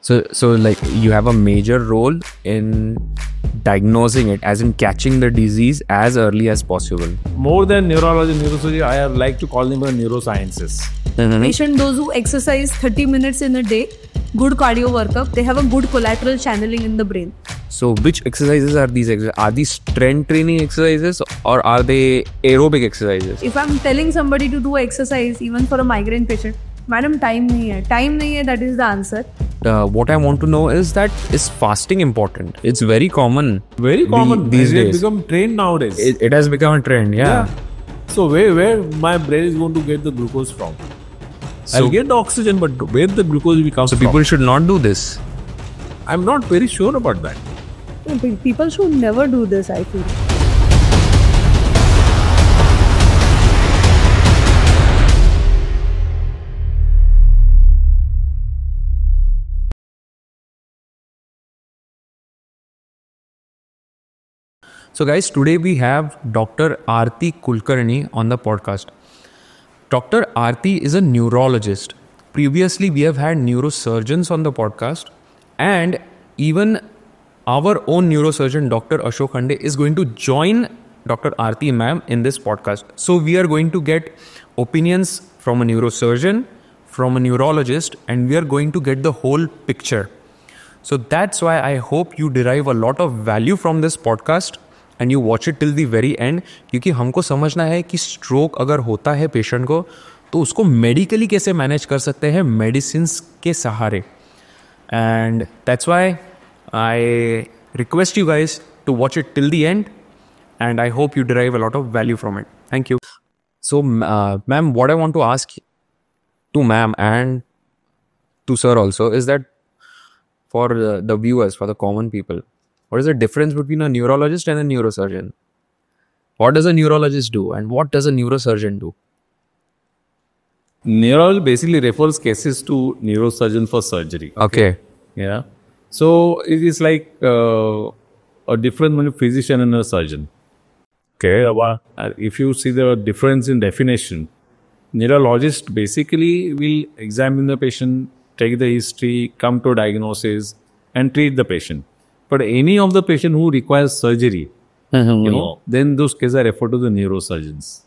So like you have a major role in diagnosing it, as in catching the disease as early as possible. More than neurology, neurosurgery, I like to call them neurosciences. Patient, those who exercise 30 minutes in a day, good cardio workup, they have a good collateral channeling in the brain. So which exercises are these? Are these strength training exercises or are they aerobic exercises? If I'm telling somebody to do exercise, even for a migraine patient, madam, time nahi hai, that is the answer. What I want to know is is fasting important? It's very common. Very common these days. It has become trend nowadays. It has become a trend, yeah. So where my brain is going to get the glucose from? I'll get the oxygen, but where the glucose will come from? So people should not do this. I'm not very sure about that. People should never do this, I feel. So guys, today we have Dr. Aarti Kulkarni on the podcast. Dr. Aarti is a neurologist. Previously, we have had neurosurgeons on the podcast, and even our own neurosurgeon, Dr. Ashok Khande, is going to join Dr. Aarti ma'am in this podcast. So we are going to get opinions from a neurosurgeon, from a neurologist, and we are going to get the whole picture. So that's why I hope you derive a lot of value from this podcast and you watch it till the very end, क्योंकि हमको समझना है कि stroke अगर होता है patient को तो उसको मेडिकली कैसे मैनेज कर सकते हैं मेडिसिन्स के सहारे. And that's why I request you guys to watch it till the end, and I hope you derive a lot of value from it. Thank you. So, ma'am, what I want to ask to ma'am and to sir also is that for the viewers, for the common people, what is the difference between a neurologist and a neurosurgeon? What does a neurologist do and what does a neurosurgeon do? Neurology basically refers cases to neurosurgeon for surgery. Okay. Yeah. So it is like a difference between a physician and a surgeon. Okay. If you see the difference in definition, neurologist basically will examine the patient, take the history, come to diagnosis, and treat the patient. But any of the patient who requires surgery, then those cases are referred to the neurosurgeons.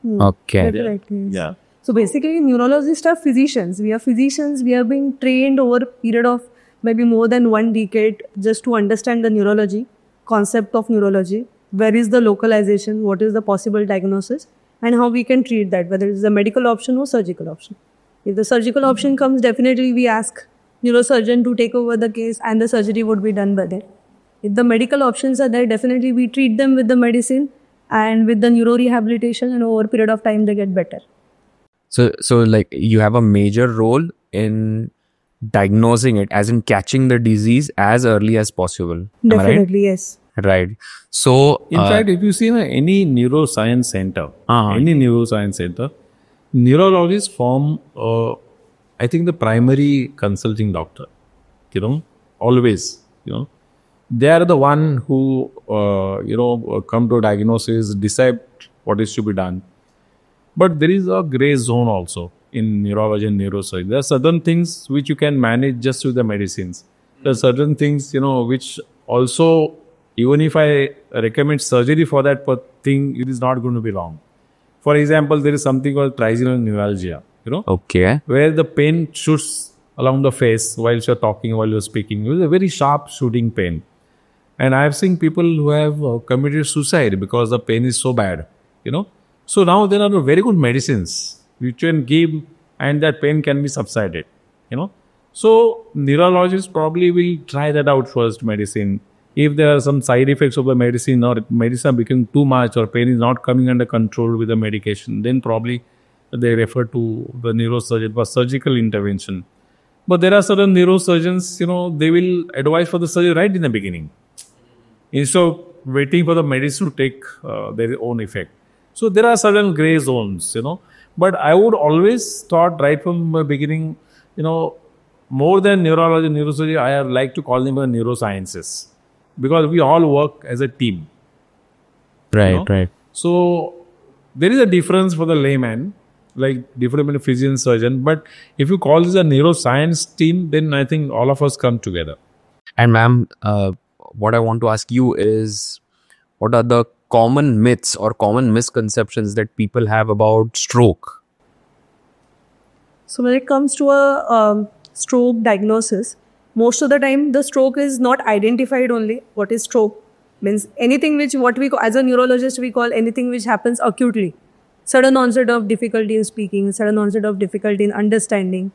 Okay. Definitely. Yeah. So basically, neurologists are physicians. We are physicians. We are being trained over a period of maybe more than 1 decade just to understand the neurology, concept of neurology, where is the localization, what is the possible diagnosis, and how we can treat that, whether it's a medical option or surgical option. If the surgical option comes, definitely we ask neurosurgeon to take over the case and the surgery would be done by them. If the medical options are there, definitely we treat them with the medicine and with the neuro rehabilitation, and over a period of time they get better. So like you have a major role in diagnosing it, as in catching the disease as early as possible. Definitely, yes. Right. So in fact, if you see any neuroscience center, neurologists form, I think, the primary consulting doctor. Always. They are the one who come to diagnosis, decide what is to be done. But there is a gray zone also in neurology and neurosurgery. There are certain things which you can manage just with the medicines. There are certain things, which also, even if I recommend surgery for that thing, it is not going to be wrong. For example, there is something called trigeminal neuralgia, okay, where the pain shoots along the face while you're talking, while you're speaking. It is a very sharp shooting pain. And I have seen people who have committed suicide because the pain is so bad, So now there are very good medicines which you can give and that pain can be subsided, So neurologists probably will try that out first, medicine. If there are some side effects of the medicine or medicine becoming too much or pain is not coming under control with the medication, then probably they refer to the neurosurgeon for surgical intervention. But there are certain neurosurgeons, they will advise for the surgery right in the beginning, instead of waiting for the medicine to take their own effect. So there are certain gray zones, But I would always thought right from the beginning, more than neurology, neurosurgery, I like to call them neurosciences. Because we all work as a team. Right. So there is a difference for the layman. like different physician, surgeon. But if you call this a neuroscience team, then I think all of us come together. And ma'am, what I want to ask you is, what are the common myths or common misconceptions that people have about stroke? So when it comes to a stroke diagnosis, most of the time the stroke is not identified only. What is stroke? Means anything which what we call, as a neurologist we call anything which happens acutely. Sudden onset of difficulty in speaking, sudden onset of difficulty in understanding,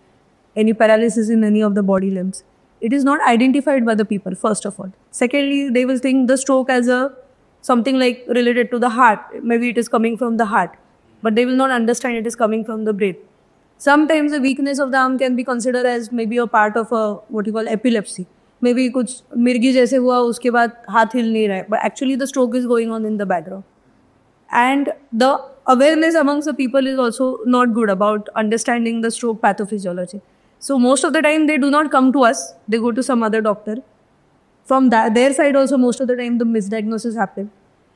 any paralysis in any of the body limbs. It is not identified by the people, first of all. Secondly, they will think the stroke as a something like related to the heart. Maybe it is coming from the heart, but they will not understand it is coming from the brain. Sometimes the weakness of the arm can be considered as maybe a part of a what you call epilepsy. Maybe कुछ मिर्गी जैसे हुआ उसके बाद हाथ हिल नहीं रहा है, but actually the stroke is going on in the background. And the awareness amongst the people is also not good about understanding the stroke pathophysiology. So most of the time they do not come to us, they go to some other doctor. From their side also most of the time the misdiagnosis happen.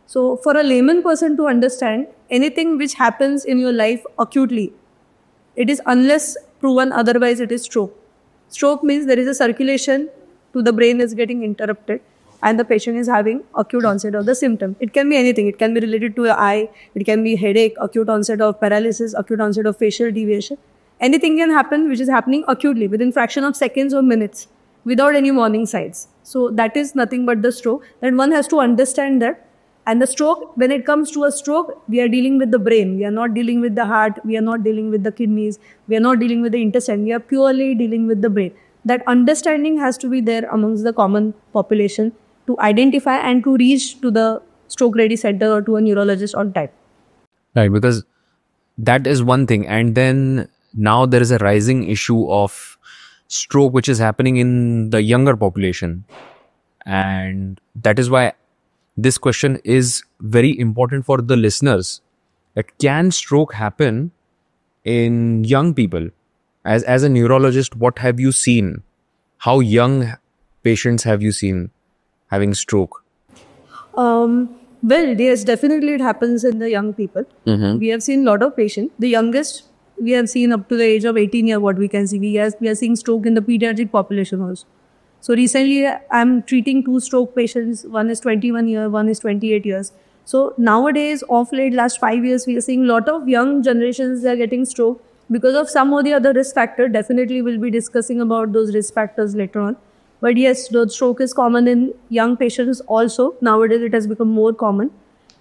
So for a layman person to understand anything which happens in your life acutely, it is unless proven otherwise it is stroke. Stroke means there is a circulation to the brain is getting interrupted and the patient is having acute onset of the symptom. It can be anything. It can be related to your eye, it can be headache, acute onset of paralysis, acute onset of facial deviation. Anything can happen which is happening acutely within fraction of seconds or minutes without any warning signs. So that is nothing but the stroke. That one has to understand that. And the stroke, when it comes to a stroke, we are dealing with the brain. We are not dealing with the heart. We are not dealing with the kidneys. We are not dealing with the intestine. We are purely dealing with the brain. That understanding has to be there amongst the common population to identify and to reach to the stroke ready center or to a neurologist on time. Right, because that is one thing. And then now there is a rising issue of stroke which is happening in the younger population. And that is why this question is very important for the listeners. That can stroke happen in young people? As a neurologist, what have you seen? How young patients have you seen having stroke? Well, yes, definitely it happens in the young people. We have seen a lot of patients. The youngest we have seen up to the age of 18 years, what we can see. We are seeing stroke in the pediatric population also. So recently, I'm treating 2 stroke patients. One is 21 years, one is 28 years. So nowadays, of late, last 5 years, we are seeing a lot of young generations, they are getting stroke because of some or the other risk factor. Definitely, we'll be discussing about those risk factors later on. But yes, the stroke is common in young patients also. Nowadays, it has become more common.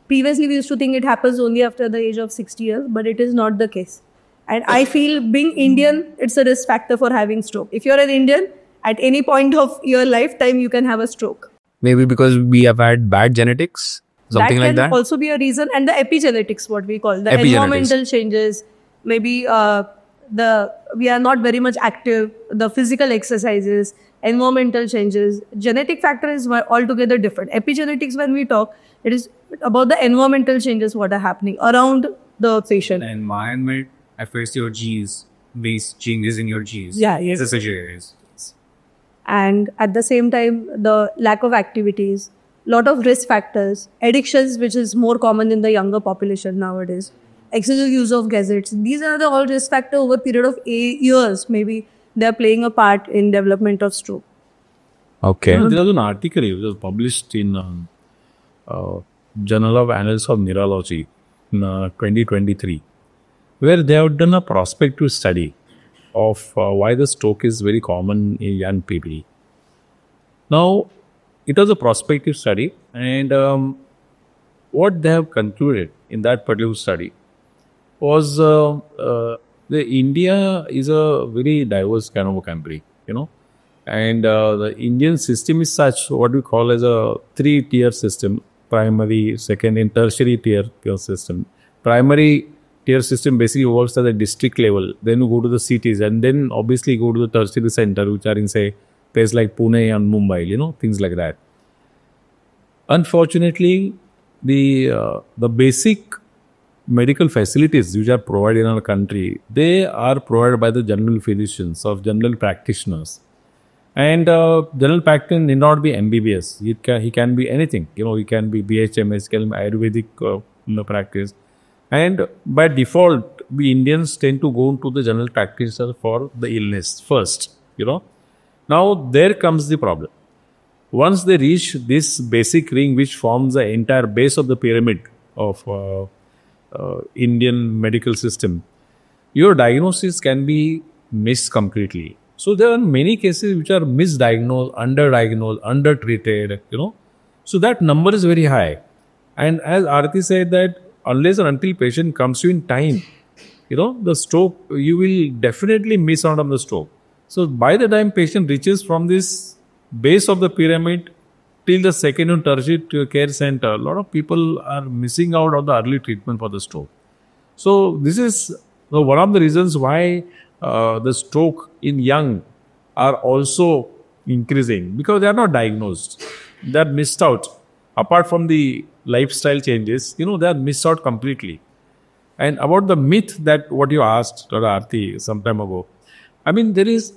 Previously, we used to think it happens only after the age of 60 years, but it is not the case. And I feel being Indian, it's a risk factor for having stroke. If you're an Indian, at any point of your lifetime, you can have a stroke. Maybe because we have had bad genetics, something like that. That can also be a reason. And the epigenetics, what we call the environmental changes. Maybe we are not very much active. The physical exercises, environmental changes. Genetic factor is altogether different. Epigenetics, when we talk, it is about the environmental changes what are happening around the patient. The environment affects your genes, these changes in your genes. Yeah, yes. This is yours. And at the same time, the lack of activities, lot of risk factors, addictions, which is more common in the younger population nowadays, excessive use of gadgets. These are the all risk factors over a period of years. Maybe they are playing a part in development of stroke. Okay. There was an article which was published in Journal of Annals of Neurology in 2023, where they have done a prospective study of why the stroke is very common in young people. Now, it was a prospective study, and what they have concluded in that particular study was the India is a very diverse kind of a country, and the Indian system is such what we call as a 3-tier system: primary, second, and tertiary tier system. Primary tier system basically works at the district level, then you go to the cities, and then obviously go to the tertiary center, which are in, say, places like Pune and Mumbai, things like that. Unfortunately, the basic medical facilities which are provided in our country, they are provided by the general physicians of general practitioners. And general practitioner need not be MBBS. He can be anything. He can be BHMS, he can be Ayurvedic practice. And by default, we Indians tend to go to the general practitioner for the illness first, Now, there comes the problem. Once they reach this basic ring, which forms the entire base of the pyramid of Indian medical system, your diagnosis can be missed completely. So there are many cases which are misdiagnosed, underdiagnosed, undertreated, So that number is very high. And as Aarti said that unless and until patient comes to you in time, the stroke, you will definitely miss out on the stroke. So by the time patient reaches from this base of the pyramid till the second and tertiary care center, a lot of people are missing out on the early treatment for the stroke. So this is one of the reasons why the stroke in young are also increasing, because they are not diagnosed. They are missed out. Apart from the lifestyle changes, they are missed out completely. And about the myth that what you asked, Dr. Aarti, some time ago, there is,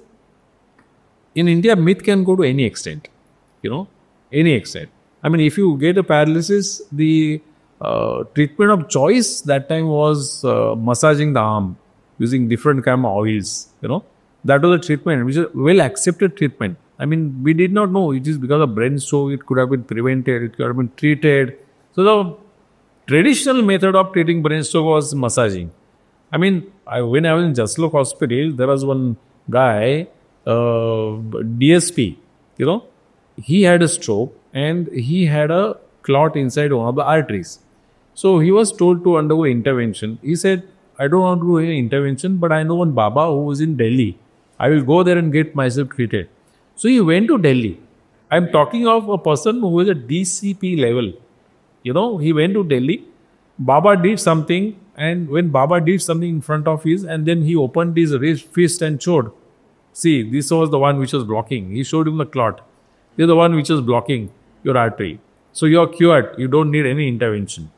in India, myth can go to any extent, any extent. If you get a paralysis, the treatment of choice that time was massaging the arm using different kind of oils, That was a treatment, which is well accepted treatment. We did not know it is because of brain stroke, it could have been prevented, it could have been treated. So the traditional method of treating brain stroke was massaging. When I was in Jaslok Hospital, there was one guy, DSP, he had a stroke and he had a clot inside one of the arteries. So he was told to undergo intervention. He said, I don't want to do any intervention, but I know one Baba who is in Delhi. I will go there and get myself treated. So he went to Delhi. I'm talking of a person who is at DCP level. He went to Delhi. Baba did something, and when Baba did something in front of his, and then he opened his raised fist and showed, see, this was the one which was blocking. He showed him the clot. This is the one which was blocking your artery. So you're cured. You don't need any intervention.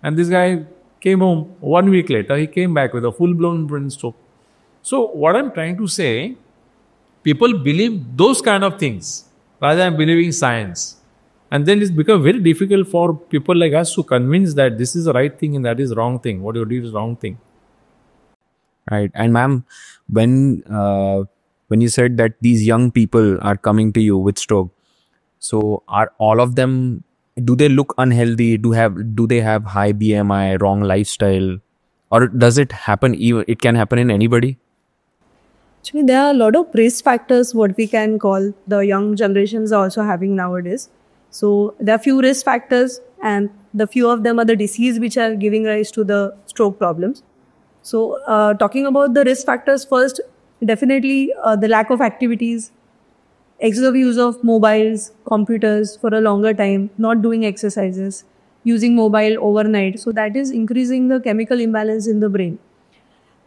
And this guy came home 1 week later. He came back with a full-blown brain stroke. So what I'm trying to say, people believe those kind of things rather than believing science. And then it's become very difficult for people like us to convince that this is the right thing and that is wrong thing. What you did is wrong thing. Right. And ma'am, when you said that these young people are coming to you with stroke, so are all of them, do they look unhealthy? Do they have high BMI, wrong lifestyle? Or does it happen, it can happen in anybody? Actually, there are a lot of risk factors, what we can call the young generations are also having nowadays. So there are few risk factors, and the few of them are the disease which are giving rise to the stroke problems. So talking about the risk factors first, definitely the lack of activities, excessive use of mobiles, computers for a longer time, not doing exercises, using mobile overnight. So that is increasing the chemical imbalance in the brain.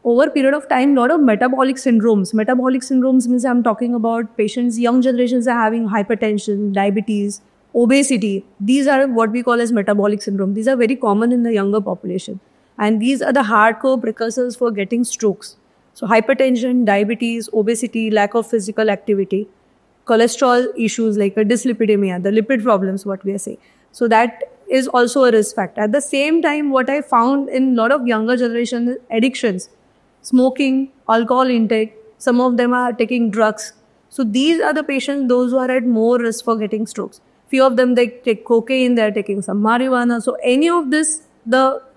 Over a period of time, a lot of metabolic syndromes. Metabolic syndromes means I'm talking about patients, young generations are having hypertension, diabetes, obesity. These are what we call as metabolic syndrome. These are very common in the younger population. And these are the hardcore precursors for getting strokes. So hypertension, diabetes, obesity, lack of physical activity, cholesterol issues like a dyslipidemia, the lipid problems, what we are saying. So that is also a risk factor. At the same time, what I found in a lot of younger generation addictions, smoking, alcohol intake, some of them are taking drugs. So these are the patients, those who are at more risk for getting strokes. Few of them, they take cocaine, they're taking some marijuana. So any of this,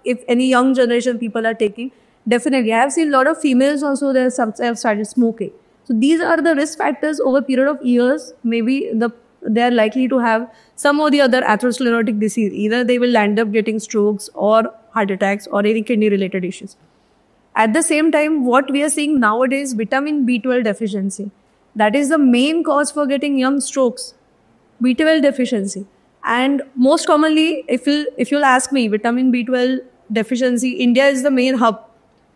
if any young generation people are taking, definitely. I have seen a lot of females also, they have started smoking. So these are the risk factors over a period of years. Maybe they are likely to have some or the other atherosclerotic disease. Either they will end up getting strokes or heart attacks or any kidney related issues. At the same time, what we are seeing nowadays, vitamin B12 deficiency. That is the main cause for getting young strokes. B12 deficiency. And most commonly, if you'll ask me, vitamin B12 deficiency, India is the main hub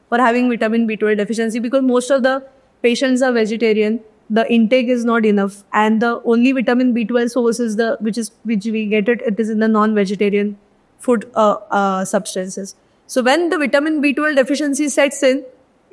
for having vitamin B12 deficiency because most of the patients are vegetarian. The intake is not enough, and the only vitamin B12 source is which we get it is in the non-vegetarian food substances. So when the vitamin B12 deficiency sets in,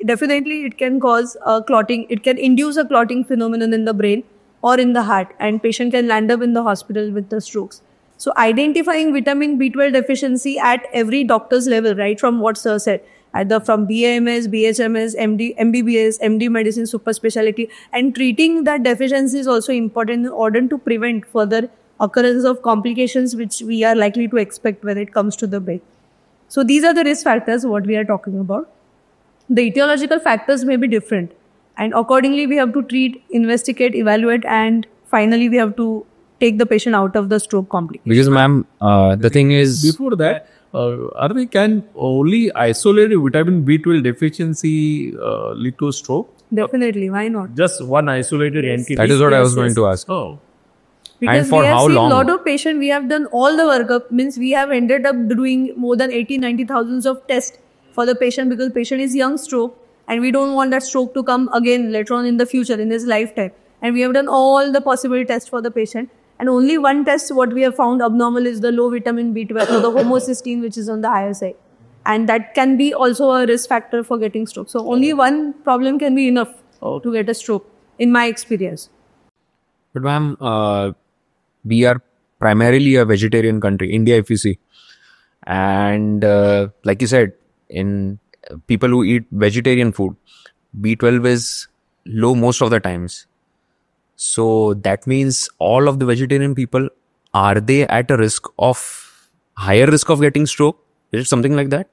definitely it can cause clotting. It can induce a clotting phenomenon in the brain or in the heart, and patient can land up in the hospital with the strokes. So identifying vitamin B12 deficiency at every doctor's level, right from what sir said, either from BAMS, BHMS, MD, MBBS, MD medicine, super specialty, and treating that deficiency is also important in order to prevent further occurrence of complications which we are likely to expect when it comes to the brain. So these are the risk factors what we are talking about. The etiological factors may be different, and accordingly we have to treat, investigate, evaluate, and finally we have to take the patient out of the stroke complication. Because ma'am, the thing is, Before that, Arvi, can only isolated vitamin B12 deficiency lead to stroke? Definitely, why not? Just one isolated entity. that is what I was Yes, going yes. to ask. Oh, Because for we have how seen long? a lot of patients, we have done all the workup, means we have ended up doing more than 80,000-90,000 of tests for the patient because patient is young stroke and we don't want that stroke to come again later on in the future, in his lifetime. And we have done all the possible tests for the patient. And only one test, what we have found abnormal is the low vitamin B12 or the homocysteine, which is on the higher side. And that can be also a risk factor for getting stroke. So only one problem can be enough to get a stroke, in my experience. But ma'am, we are primarily a vegetarian country, India, if you see. And like you said, in people who eat vegetarian food, B12 is low most of the times. So that means all of the vegetarian people, are they at a higher risk of getting stroke? Is it something like that?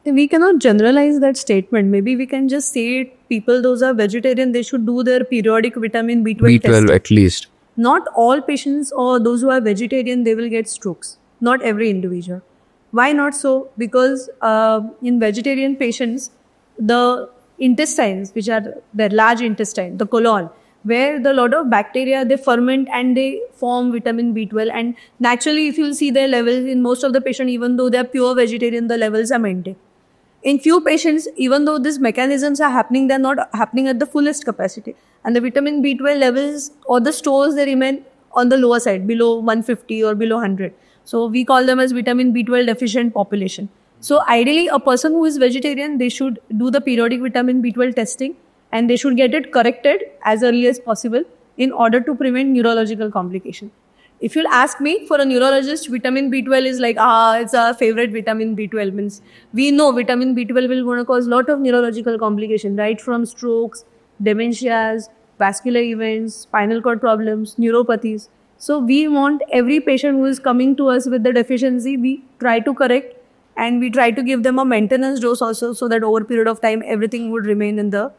We cannot generalize that statement. Maybe we can just say people, those are vegetarian, they should do their periodic vitamin B12 test. B12 at least. Not all patients or those who are vegetarian, they will get strokes. Not every individual. Why not so? Because in vegetarian patients, the intestines, which are the large intestine, the colon, where the lot of bacteria, they ferment and they form vitamin B12. And naturally, if you see their levels in most of the patients, even though they are pure vegetarian, the levels are maintained. In few patients, even though these mechanisms are happening, they're not happening at the fullest capacity. And the vitamin B12 levels or the stores, they remain on the lower side, below 150 or below 100. So we call them as vitamin B12 deficient population. So ideally, a person who is vegetarian, they should do the periodic vitamin B12 testing and they should get it corrected as early as possible in order to prevent neurological complication. If you'll ask me, for a neurologist, vitamin B12 is like, it's our favorite vitamin B12. Means we know vitamin B12 will going to cause a lot of neurological complication, right from strokes, dementias, vascular events, spinal cord problems, neuropathies. So we want every patient who is coming to us with the deficiency, we try to correct and we try to give them a maintenance dose also so that over a period of time, everything would remain in the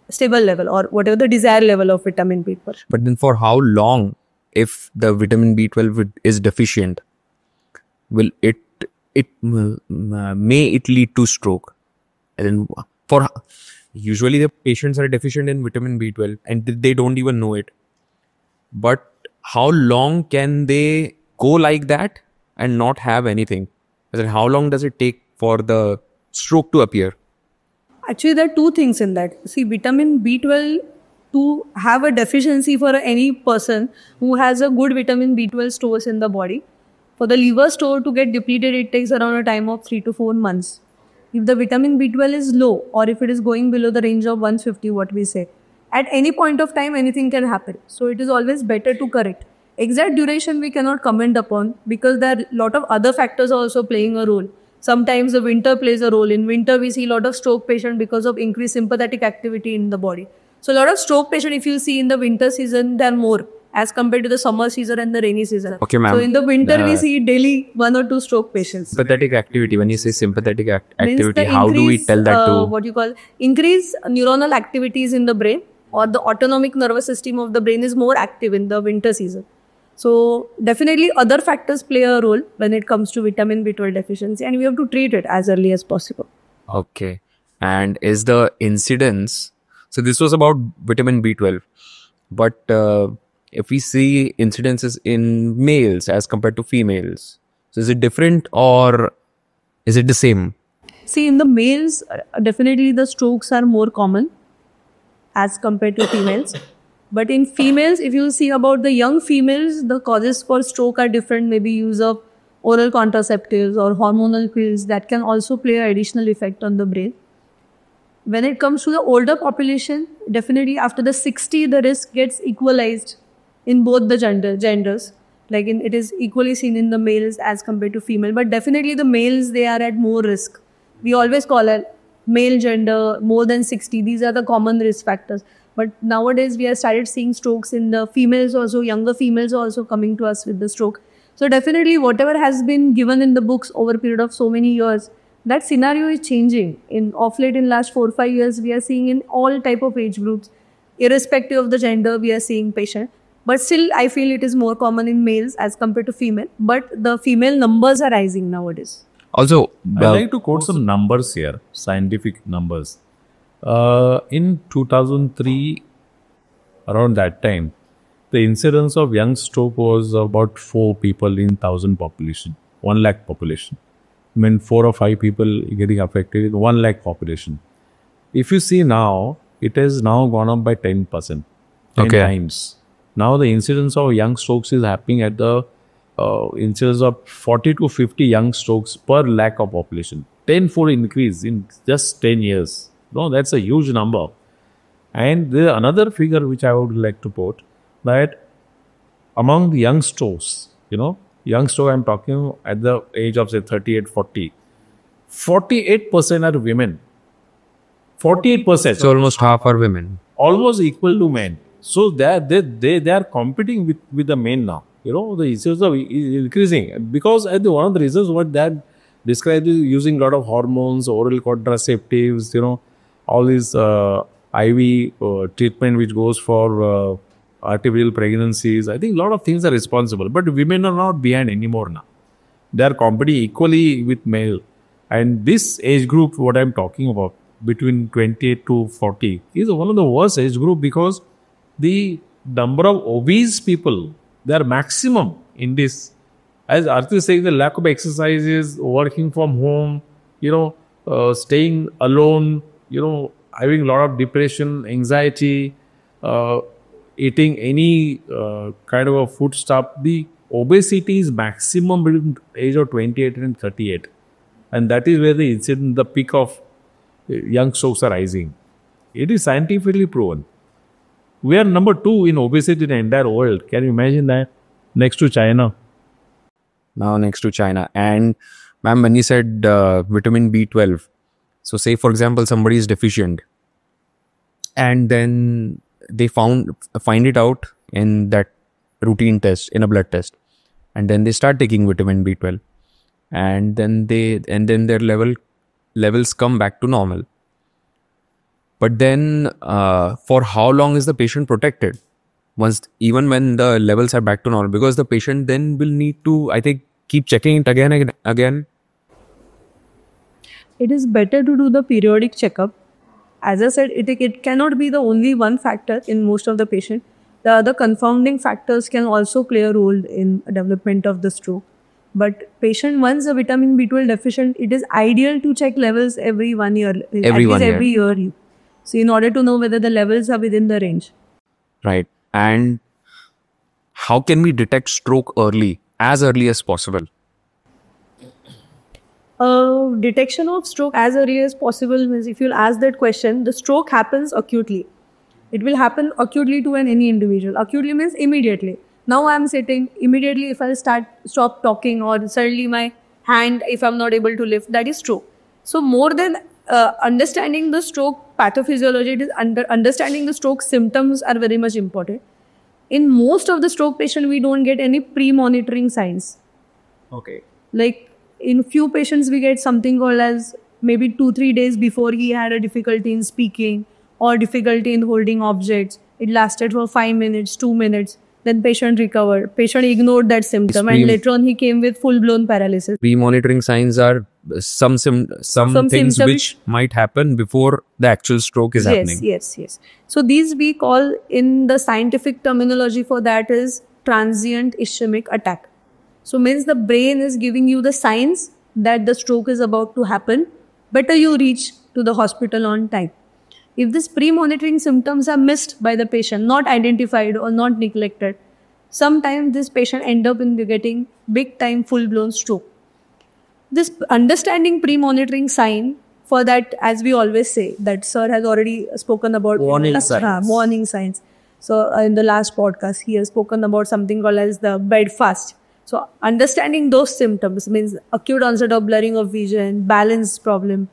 stable level or whatever the desired level of vitamin B12. But then for how long, if the vitamin B12 is deficient, will may it lead to stroke? And then usually the patients are deficient in vitamin B12 and they don't even know it. But how long can they go like that and not have anything? As in, how long does it take for the stroke to appear? Actually, there are two things in that. See, vitamin B12, to have a deficiency for any person who has a good vitamin B12 stores in the body, for the liver store to get depleted, it takes around a time of 3 to 4 months. If the vitamin B12 is low or if it is going below the range of 150, what we say, at any point of time, anything can happen. So it is always better to correct. Exact duration we cannot comment upon because there are a lot of other factors also playing a role. Sometimes the winter plays a role. In winter, we see a lot of stroke patients because of increased sympathetic activity in the body. So a lot of stroke patients, if you see in the winter season, there are more as compared to the summer season and the rainy season. Okay, ma'am. So in the winter, we see daily 1 or 2 stroke patients. Sympathetic activity, when you say sympathetic Means activity, the how do we increase, tell that to? what you call increase neuronal activities in the brain, or the autonomic nervous system of the brain is more active in the winter season. So definitely other factors play a role when it comes to vitamin B12 deficiency, and we have to treat it as early as possible. Okay. And is the incidence, so this was about vitamin B12, but if we see incidences in males as compared to females, so is it different or is it the same? See, in the males, definitely the strokes are more common as compared to females. But in females, if you see about the young females, the causes for stroke are different. Maybe use of oral contraceptives or hormonal pills that can also play an additional effect on the brain. When it comes to the older population, definitely after the 60, the risk gets equalized in both the genders. It is equally seen in the males as compared to female. But definitely the males, they are at more risk We always call it male gender, more than 60. These are the common risk factors. But nowadays we have started seeing strokes in the females also, younger females also coming to us with the stroke. So definitely whatever has been given in the books over a period of so many years, that scenario is changing. Of late in last 4 or 5 years, we are seeing in all type of age groups, irrespective of the gender, we are seeing patient. But still, I feel it is more common in males as compared to female. But the female numbers are rising nowadays. Also, I'd like to quote some numbers here, scientific numbers. In 2003, around that time, the incidence of young stroke was about 4 people in 1,000 population, 1 lakh population. I mean, 4 or 5 people getting affected in 1 lakh population. If you see now, it has now gone up by 10%, 10 times. Now the incidence of young strokes is happening at the incidence of 40 to 50 young strokes per lakh of population. 10-fold increase in just 10 years. No, that's a huge number. And there is another figure which I would like to quote, that among the young strokes, young stroke I'm talking at the age of say 38, 40, 48% are women. 48%. so almost half are women. Almost equal to men. So they are competing with the men now. The issues are increasing because one of the reasons what that described is using a lot of hormones, oral contraceptives, all these IV treatment which goes for artificial pregnancies. I think a lot of things are responsible, but women are not behind anymore now. They are competing equally with male. And this age group, what I'm talking about, between 28 to 40, is one of the worst age group because the number of obese people, they are maximum in this. As Arti is saying, the lack of exercises, working from home, staying alone, having a lot of depression, anxiety, eating any kind of a food stuff. The obesity is maximum between the age of 28 and 38. And that is where the peak of young strokes are rising. It is scientifically proven. We are number 2 in obesity in the entire world. Can you imagine that? Next to China. Now next to China. And ma'am, when you said vitamin B12, so say for example somebody is deficient and then they find it out in that routine test, in a blood test, and then they start taking vitamin B12 and then their levels come back to normal. But then for how long is the patient protected? Even when the levels are back to normal, because the patient then will need to, I think, keep checking it again. It is better to do the periodic checkup. As I said, it cannot be the only one factor in most of the patient. The other confounding factors can also play a role in development of the stroke. But patient, once a vitamin B12 deficient, it is ideal to check levels every 1 year. Every year. So in order to know whether the levels are within the range. Right. And how can we detect stroke as early as possible? Detection of stroke as early as possible means, if you'll ask that question, the stroke happens acutely. It will happen acutely to any individual. Acutely means immediately. Now I'm sitting, immediately if I stop talking, or suddenly my hand, if I'm not able to lift, that is stroke. So more than understanding the stroke pathophysiology, it is understanding the stroke symptoms are very much important. In most of the stroke patients, we don't get any pre-monitoring signs. Okay. Like in few patients, we get something called as maybe 2-3 days before he had a difficulty in speaking or difficulty in holding objects. It lasted for 5 minutes, 2 minutes. Then patient recovered. Patient ignored that symptom, and later on he came with full-blown paralysis. Pre-monitoring signs are some things which might happen before the actual stroke is happening. Yes. So these we call, in the scientific terminology for that, is transient ischemic attack. So means the brain is giving you the signs that the stroke is about to happen. Better you reach to the hospital on time. If these pre-monitoring symptoms are missed by the patient, not identified or not neglected, sometimes this patient end up in getting big-time full-blown stroke. This understanding pre-monitoring sign, for that, as we always say, that sir has already spoken about warning signs. So in the last podcast, he has spoken about something called as the bed fast. So understanding those symptoms means acute onset of blurring of vision, balance problem,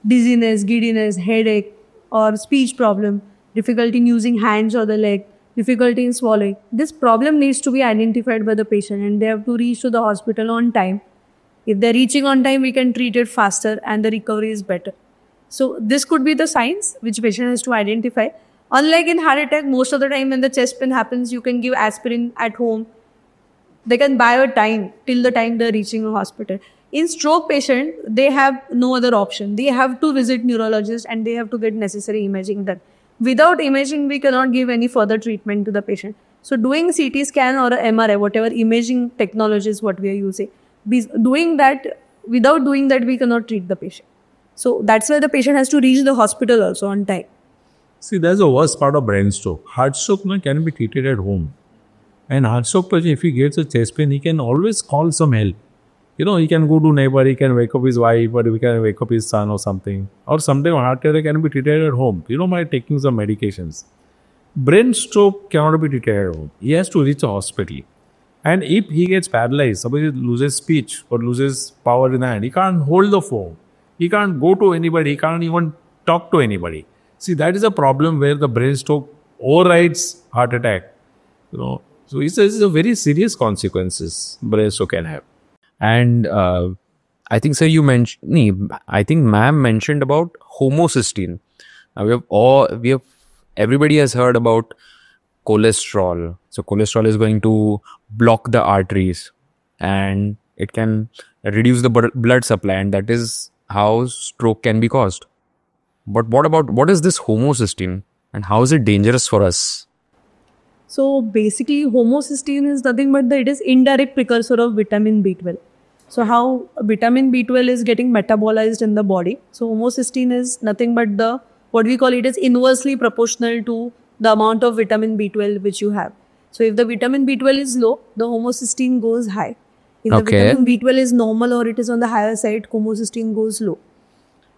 dizziness, giddiness, headache, or speech problem, difficulty in using hands or the leg, difficulty in swallowing. This problem needs to be identified by the patient and they have to reach to the hospital on time. If they're reaching on time, we can treat it faster and the recovery is better. So this could be the signs which patient has to identify. Unlike in heart attack, most of the time when the chest pain happens, you can give aspirin at home. They can buy a time till the time they're reaching a hospital. In stroke patient, they have no other option. They have to visit neurologist and they have to get necessary imaging done. Without imaging, we cannot give any further treatment to the patient. So doing CT scan or a MRI, whatever imaging technology is what we are using, without doing that, we cannot treat the patient. So that's why the patient has to reach the hospital also on time. See, that's the worst part of brain stroke. Heart stroke can be treated at home. And heart stroke patient, if he gets a chest pain, he can always call some help. He can go to neighbor, he can wake up his wife, or he can wake up his son or something. Or sometimes heart attack can be treated at home, by taking some medications. Brain stroke cannot be treated at home. He has to reach a hospital. And if he gets paralyzed, suppose he loses speech or loses power in the hand, he can't hold the phone. He can't go to anybody, he can't even talk to anybody. See, that is a problem where the brain stroke overrides heart attack. So it's a very serious consequences brain stroke can have. And I think, sir, I think ma'am mentioned about homocysteine. Now everybody has heard about cholesterol. So cholesterol is going to block the arteries and it can reduce the blood supply, and that is how stroke can be caused. But what is this homocysteine and how is it dangerous for us? So basically, homocysteine is nothing but it is indirect precursor of vitamin B12. So how vitamin B12 is getting metabolized in the body. So homocysteine is nothing but what we call it is inversely proportional to the amount of vitamin B12 which you have. So if the vitamin B12 is low, the homocysteine goes high. If the vitamin B12 is normal or it is on the higher side, homocysteine goes low.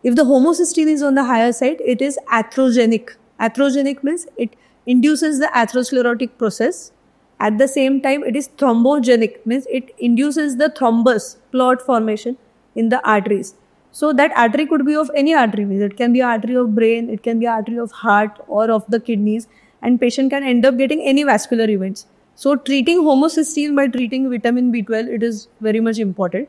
If the homocysteine is on the higher side, it is atherogenic. Atherogenic means it induces the atherosclerotic process. At the same time, it is thrombogenic, means it induces the thrombus, clot formation in the arteries. So that artery could be of any artery, means it can be an artery of brain, it can be an artery of heart or of the kidneys, and patient can end up getting any vascular events. So treating homocysteine by treating vitamin B12, it is very much important.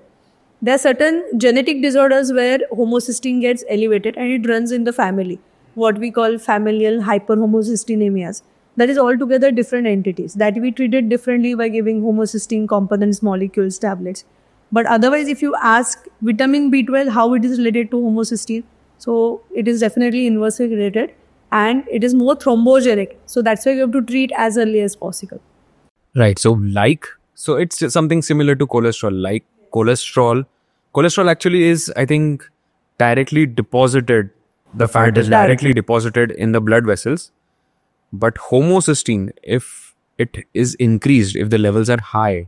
There are certain genetic disorders where homocysteine gets elevated and it runs in the family, what we call familial hyperhomocysteinemias. That is altogether different entities that we treated differently by giving homocysteine components, molecules, tablets. But otherwise, if you ask vitamin B12 how it is related to homocysteine, so it is definitely inversely related and it is more thrombogenic. So that's why you have to treat as early as possible. Right. So it's something similar to cholesterol. Like cholesterol actually is, I think, directly deposited. The fat is directly deposited in the blood vessels. But homocysteine, if it is increased, if the levels are high,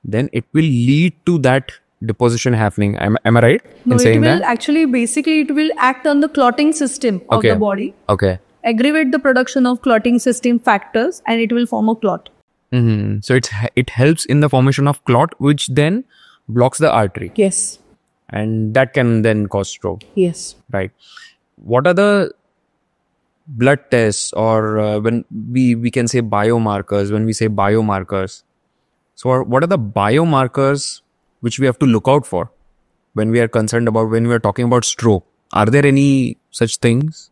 then it will lead to that deposition happening. Am I right in saying that? Actually, basically, it will act on the clotting system of the body. Okay. Aggravate the production of clotting system factors and it will form a clot. Mm-hmm. So it helps in the formation of clot, which then blocks the artery. Yes. And that can then cause stroke. Yes. Right. What are the blood tests or when we can say biomarkers, when we say biomarkers? So what are the biomarkers which we have to look out for when we are talking about stroke? Are there any such things?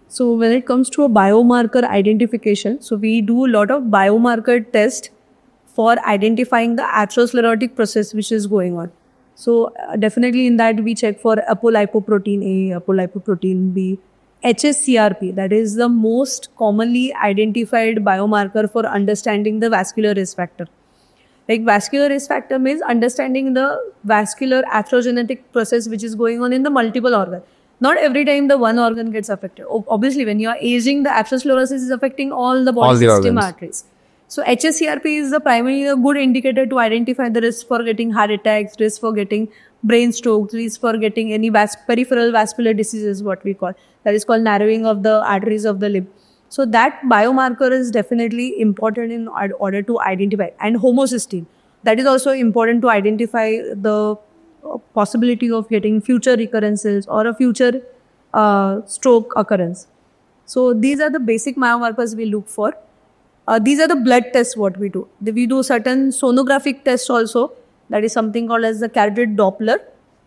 So when it comes to a biomarker identification, so we do a lot of biomarker tests for identifying the atherosclerotic process which is going on. So definitely in that we check for apolipoprotein A, apolipoprotein B, HSCRP, that is the most commonly identified biomarker for understanding the vascular risk factor. Like vascular risk factor means understanding the vascular atherogenetic process which is going on in the multiple organ. Not every time the one organ gets affected. Obviously, when you are aging, the atherosclerosis is affecting all the body system arteries. So HSCRP is the primary good indicator to identify the risk for getting heart attacks, risk for getting brain stroke, risk for getting any peripheral vascular diseases, what we call. That is called narrowing of the arteries of the limb. So that biomarker is definitely important in order to identify. And homocysteine. That is also important to identify the possibility of getting future recurrences or a future stroke occurrence. So these are the basic biomarkers we look for. These are the blood tests what we do. We do certain sonographic tests also. That is something called as the carotid Doppler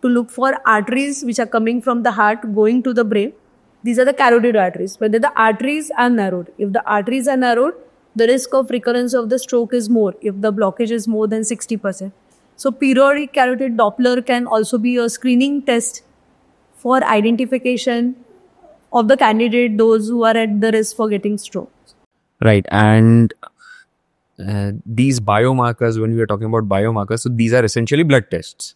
to look for arteries which are coming from the heart going to the brain. These are the carotid arteries. Whether the arteries are narrowed. If the arteries are narrowed, the risk of recurrence of the stroke is more if the blockage is more than 60%. So periodic carotid Doppler can also be a screening test for identification of the candidate, those who are at the risk for getting stroke. Right. And these biomarkers, when we are talking about biomarkers, so these are essentially blood tests.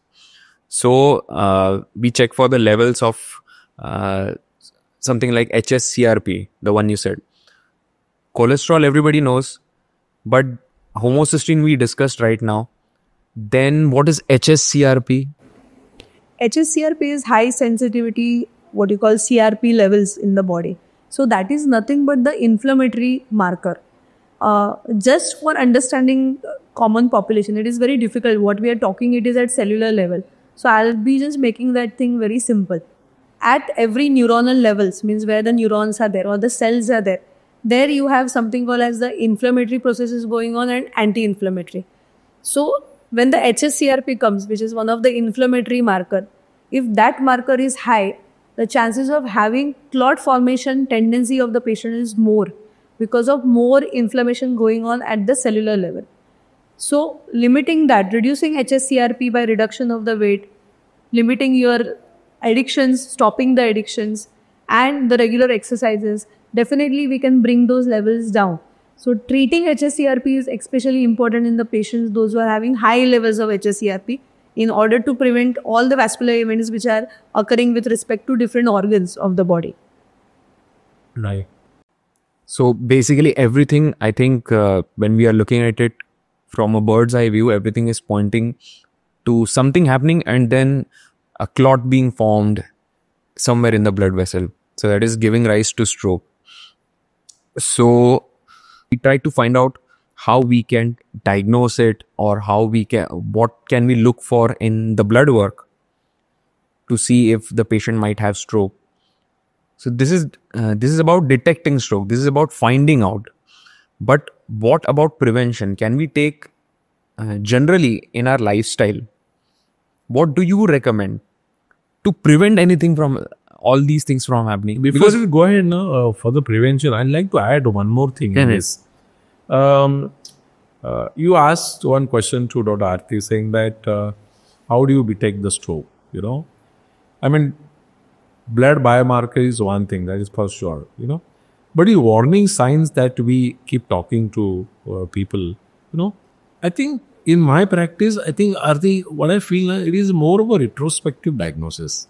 So we check for the levels of something like HSCRP, the one you said. Cholesterol, everybody knows, but homocysteine we discussed right now. Then what is HSCRP? HSCRP is high sensitivity, what you call CRP levels in the body. So that is nothing but the inflammatory marker. Just for understanding common population, it is very difficult. What we are talking, it is at cellular level. So I'll be just making that thing very simple. At every neuronal levels, means where the neurons are there or the cells are there, there you have something called as the inflammatory processes going on and anti-inflammatory. So when the HSCRP comes, which is one of the inflammatory marker, if that marker is high, the chances of having clot formation tendency of the patient is more because of more inflammation going on at the cellular level. So limiting that, reducing HSCRP by reduction of the weight, limiting your addictions, stopping the addictions and the regular exercises, definitely we can bring those levels down. So treating HSCRP is especially important in the patients, those who are having high levels of HSCRP, in order to prevent all the vascular events which are occurring with respect to different organs of the body. Right. So basically everything, I think when we are looking at it from a bird's eye view, everything is pointing to something happening and then a clot being formed somewhere in the blood vessel. So that is giving rise to stroke. So we try to find out how we can diagnose it or what can we look for in the blood work to see if the patient might have stroke. So this is about detecting stroke. This is about finding out. But what about prevention? Can we take generally in our lifestyle? What do you recommend to prevent anything from all these things from happening? Before we go ahead for the prevention, I'd like to add one more thing in this. You asked one question to Dr. Aarti saying that how do you detect the stroke? I mean, blood biomarker is one thing, that is for sure, But the warning signs that we keep talking to people, I think in my practice, Aarti, what I feel, it is more of a retrospective diagnosis.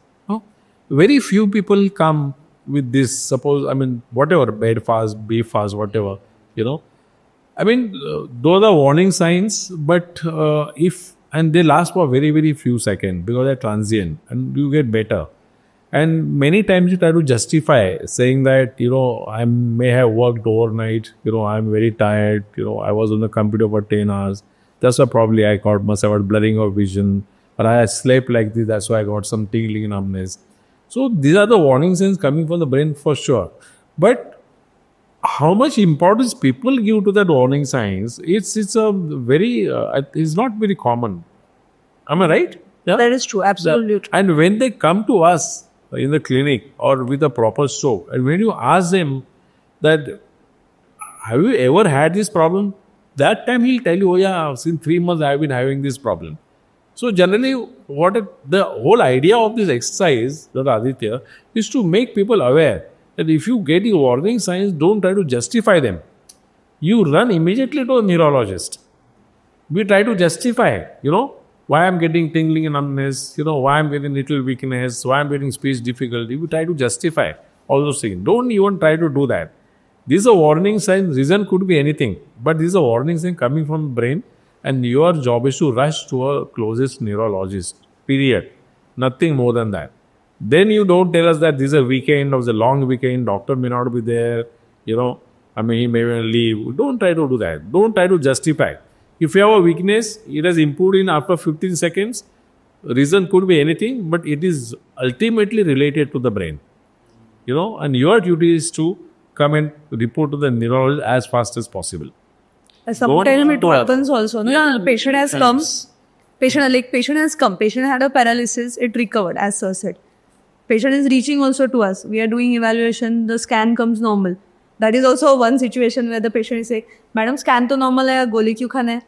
Very few people come with this, whatever, bed fast, B fast, whatever, those are warning signs, but and they last for very, very few seconds because they're transient and you get better. And many times you try to justify saying that, I may have worked overnight, I'm very tired, I was on the computer for 10 hours. That's why probably must have got blurring of vision. Or I slept like this, that's why I got some tingling numbness. So these are the warning signs coming from the brain for sure. But how much importance people give to that warning signs, it's not very common. Am I right? Yeah? That is true, absolutely true. And when they come to us in the clinic or with a proper stroke, and when you ask them that, have you ever had this problem? That time he'll tell you, oh yeah, since 3 months I've been having this problem. So generally, the whole idea of this exercise, Dr. Aditya, is to make people aware that if you get the warning signs, don't try to justify them. You run immediately to a neurologist. We try to justify, why I'm getting tingling and numbness, why I'm getting little weakness, why I'm getting speech difficulty. We try to justify all those things. Don't even try to do that. This is a warning sign. Reason could be anything, but this is a warning sign coming from the brain, and your job is to rush to a closest neurologist. Period. Nothing more than that. Then you don't tell us that this is a weekend or it's a long weekend, doctor may not be there, he may leave. Don't try to do that. Don't try to justify. If you have a weakness, it has improved in after 15 seconds. Reason could be anything, but it is ultimately related to the brain. And your duty is to come and report to the neurologist as fast as possible. Sometimes it happens also. No, patient has come. Patient had a paralysis. It recovered, as sir said. Patient is reaching also to us. We are doing evaluation. The scan comes normal. That is also one situation where the patient is saying, "Madam, scan to normal hai, goli kyun khana hai?"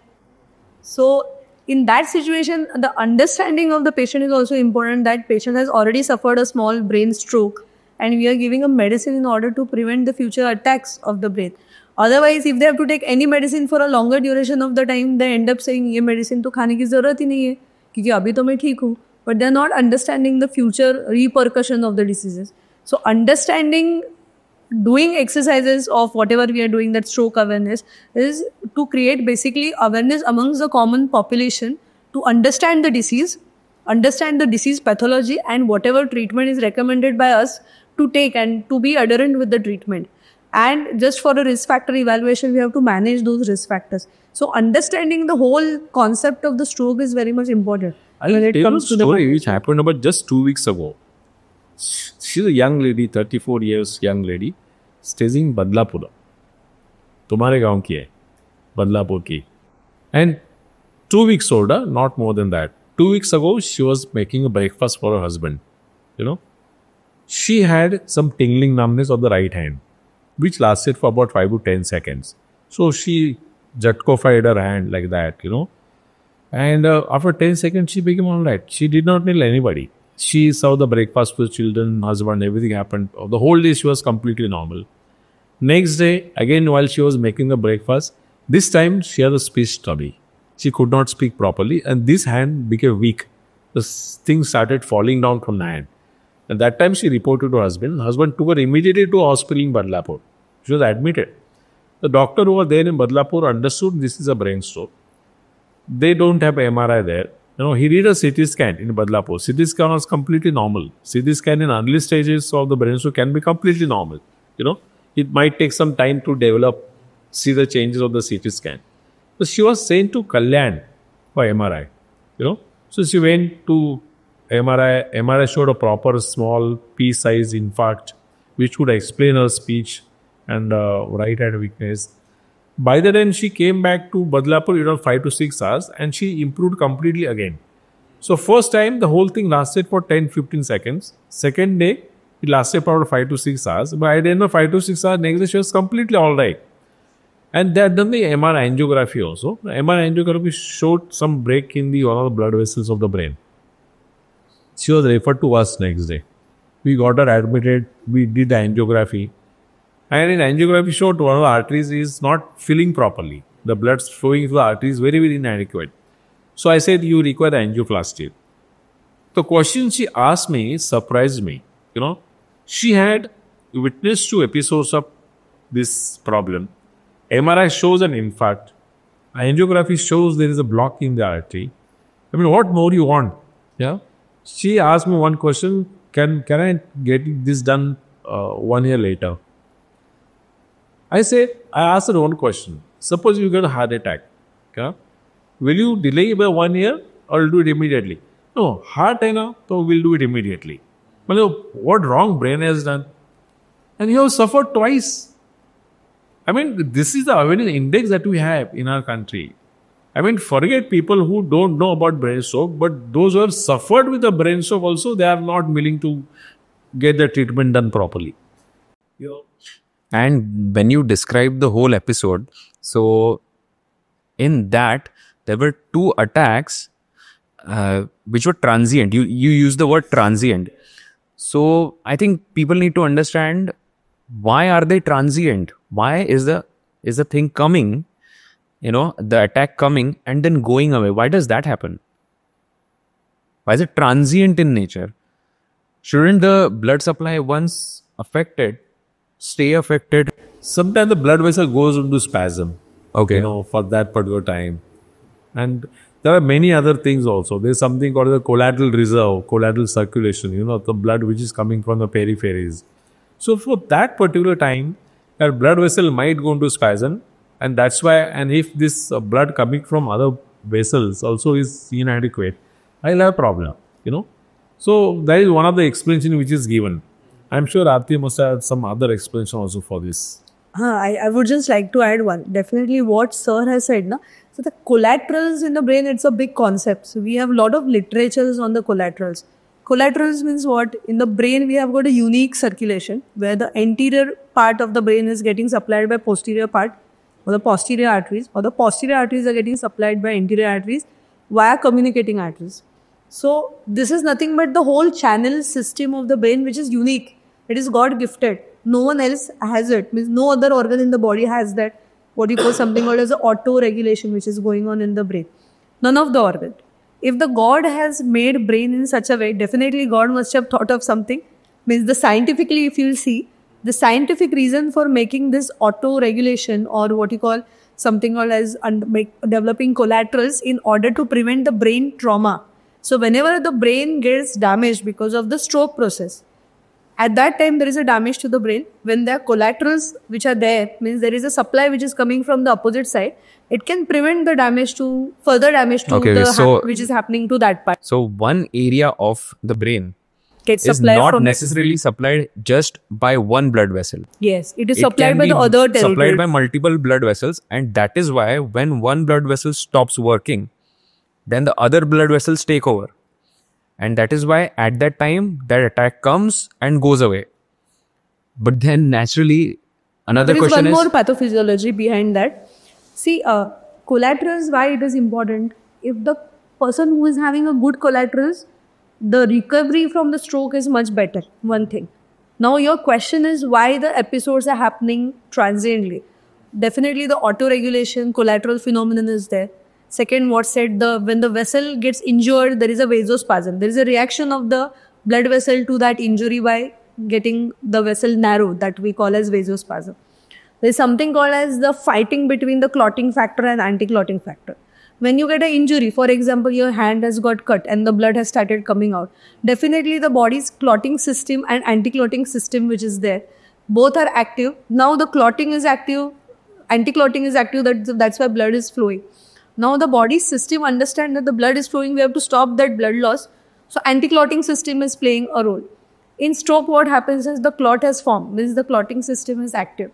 So in that situation, the understanding of the patient is also important. That patient has already suffered a small brain stroke, and we are giving a medicine in order to prevent the future attacks of the brain. Otherwise, if they have to take any medicine for a longer duration of the time, they end up saying, "ये medicine तो खाने की ज़रूरत ही नहीं है, क्योंकि अभी तो मैं ठीक हूँ." But they are not understanding the future repercussion of the diseases. So understanding, doing exercises of whatever we are doing, that stroke awareness, is to create basically awareness amongst the common population to understand the disease pathology, and whatever treatment is recommended by us to take and to be adherent with the treatment. And just for a risk factor evaluation, we have to manage those risk factors. So understanding the whole concept of the stroke is very much important. I'll tell you a story which happened about just 2 weeks ago. She's a young lady, 34 years young lady, stays in Badlapur. तुम्हारे गांव की है, बदलापुर की. And 2 weeks older, not more than that. 2 weeks ago, she was making a breakfast for her husband. She had some tingling numbness on the right hand, which lasted for about 5 to 10 seconds. So she jatkofied her hand like that, And after 10 seconds, she became all right. She did not tell anybody. She served the breakfast with children, husband, everything happened. The whole day she was completely normal. Next day, again while she was making the breakfast, this time she had a speech trouble. She could not speak properly and this hand became weak. The things started falling down from the hand. At that time she reported to her husband. Husband took her immediately to a hospital in Badlapur. She was admitted. The doctor over there in Badlapur understood this is a brain stroke. They don't have MRI there. He did a CT scan in Badlapur. CT scan was completely normal. CT scan in early stages of the brain stroke can be completely normal. It might take some time to develop, see the changes of the CT scan. So she was sent to Kalyan for MRI. So she went to MRI. MRI showed a proper small pea-sized infarct, which would explain her speech and right hand weakness. By the time she came back to Badlapur, 5 to 6 hours, and she improved completely again. So first time, the whole thing lasted for 10-15 seconds. Second day, it lasted for about 5 to 6 hours. By the end of 5 to 6 hours, next day she was completely all right. And they had done the MRI angiography also. The MRI angiography showed some break in one of the blood vessels of the brain. She was referred to us next day. We got her admitted. We did the angiography. And in angiography showed one of the arteries is not filling properly. The blood flowing through the artery is very, very inadequate. So I said, you require angioplasty. The question she asked me surprised me. She had witnessed 2 episodes of this problem. MRI shows an infarct. Angiography shows there is a block in the artery. What more you want? Yeah. She asked me one question. Can I get this done 1 year later? I asked her one question. Suppose you get a heart attack. Okay? Will you delay by 1 year or do it immediately? No, heart so we'll do it immediately. What wrong brain has done? And you have suffered twice. This is the awareness index that we have in our country. Forget people who don't know about brain stroke, but those who have suffered with a brain stroke also, they are not willing to get the treatment done properly. And when you describe the whole episode, so in that, there were 2 attacks which were transient. You use the word transient. So I think people need to understand, why are they transient? Why is the thing coming, the attack coming and then going away? Why does that happen? Why is it transient in nature? Shouldn't the blood supply, once affected, stay affected? Sometimes the blood vessel goes into spasm. Okay. For that particular time. And there are many other things also. There's something called the collateral reserve, collateral circulation, the blood which is coming from the peripheries. So for that particular time, that blood vessel might go into spasm And that's why, and if this blood coming from other vessels also is inadequate, I'll have a problem, you know. So that is one of the explanation which is given. I'm sure Aarti must have some other explanation also for this. I would just like to add one. Definitely what Sir has said. Na? So the collaterals in the brain, it's a big concept. So we have a lot of literatures on the collaterals. Collaterals means what? In the brain, we have got a unique circulation where the anterior part of the brain is getting supplied by posterior part or the posterior arteries, or the posterior arteries are getting supplied by anterior arteries via communicating arteries. So this is nothing but the whole channel system of the brain which is unique. It is God gifted. No one else has it. Means no other organ in the body has that, what you call something called as auto-regulation which is going on in the brain. None of the organ. If the God has made brain in such a way, definitely God must have thought of something. Means the scientifically, if you see, the scientific reason for making this auto-regulation or what you call something called as developing collaterals in order to prevent the brain trauma. So whenever the brain gets damaged because of the stroke process, at that time there is a damage to the brain. When there are collaterals which are there, means there is a supply which is coming from the opposite side, it can prevent the damage to, further damage to which is happening to that part. So one area of the brain Gets is supplied not from necessarily supplied just by one blood vessel. Yes, it is It supplied can by be the other supplied territories. by multiple blood vessels, and that is why when one blood vessel stops working, then the other blood vessels take over. And that is why at that time that attack comes and goes away. But then naturally another There is question one is more pathophysiology behind that. See, collaterals, why it is important? If the person who is having a good collaterals, the recovery from the stroke is much better. One thing. Now your question is why the episodes are happening transiently. Definitely the auto-regulation collateral phenomenon is there. Second, what said, when the vessel gets injured, there is a vasospasm. There is a reaction of the blood vessel to that injury by getting the vessel narrow, that we call as vasospasm. There is something called as the fighting between the clotting factor and anti-clotting factor. When you get an injury, for example, your hand has got cut and the blood has started coming out, definitely the body's clotting system and anti-clotting system which is there, both are active. Now the clotting is active, anti-clotting is active, that's why blood is flowing. Now the body's system understands that the blood is flowing, we have to stop that blood loss. So anti-clotting system is playing a role. In stroke, what happens is the clot has formed, means the clotting system is active.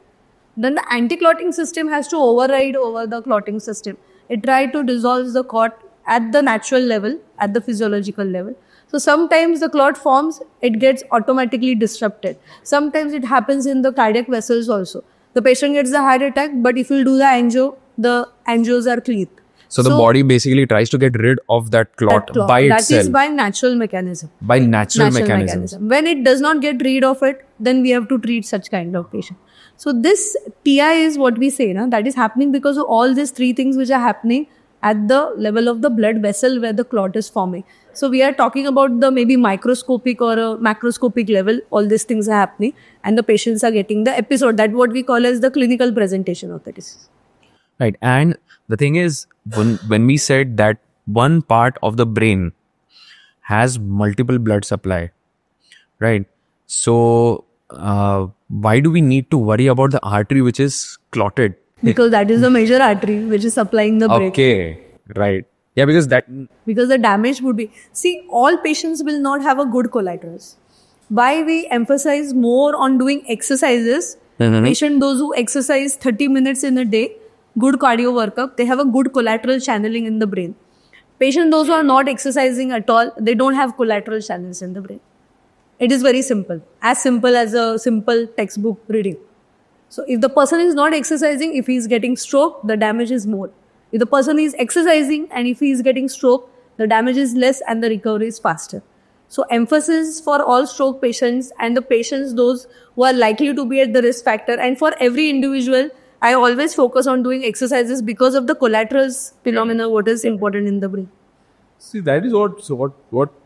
Then the anti-clotting system has to override over the clotting system. It tries to dissolve the clot at the natural level, at the physiological level. So sometimes the clot forms, it gets automatically disrupted. Sometimes it happens in the cardiac vessels also. The patient gets a heart attack, but if you do the angios are clean. so the body basically tries to get rid of that clot by that itself. is by natural mechanism. By natural mechanisms. When it does not get rid of it, then we have to treat such kind of patient. So this PI is what we say, that is happening because of all these three things which are happening at the level of the blood vessel where the clot is forming. So we are talking about the maybe microscopic or a macroscopic level, all these things are happening and the patients are getting the episode, that what we call as the clinical presentation of the disease. Right. And the thing is, when we said that one part of the brain has multiple blood supply, right? So why do we need to worry about the artery which is clotted? Because that is the major artery which is supplying the brain. Okay, right. Yeah, because the damage would be... See, all patients will not have a good collaterals. Why we emphasize more on doing exercises, patient those who exercise 30 minutes in a day, good cardio workup, they have a good collateral channeling in the brain. Patient those who are not exercising at all, they don't have collateral channels in the brain. It is very simple as a simple textbook reading. So if the person is not exercising, if he is getting stroke, the damage is more. If the person is exercising and if he is getting stroke, the damage is less and the recovery is faster. So emphasis for all stroke patients and the patients those who are likely to be at the risk factor, and for every individual, I always focus on doing exercises because of the collaterals phenomena, what is important in the brain. See, that is what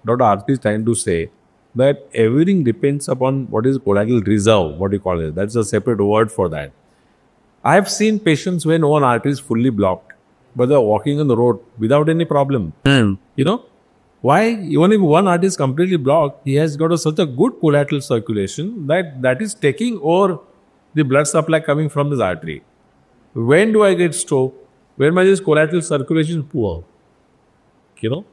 Dr. Aarti is trying to say, that everything depends upon what is collateral reserve, what you call it. That's a separate word for that. I have seen patients when one artery is fully blocked, but they're walking on the road without any problem. You know, why? Even if one artery is completely blocked, he has got such a good collateral circulation that is taking over the blood supply coming from this artery. When do I get stroke? When my collateral circulation is poor.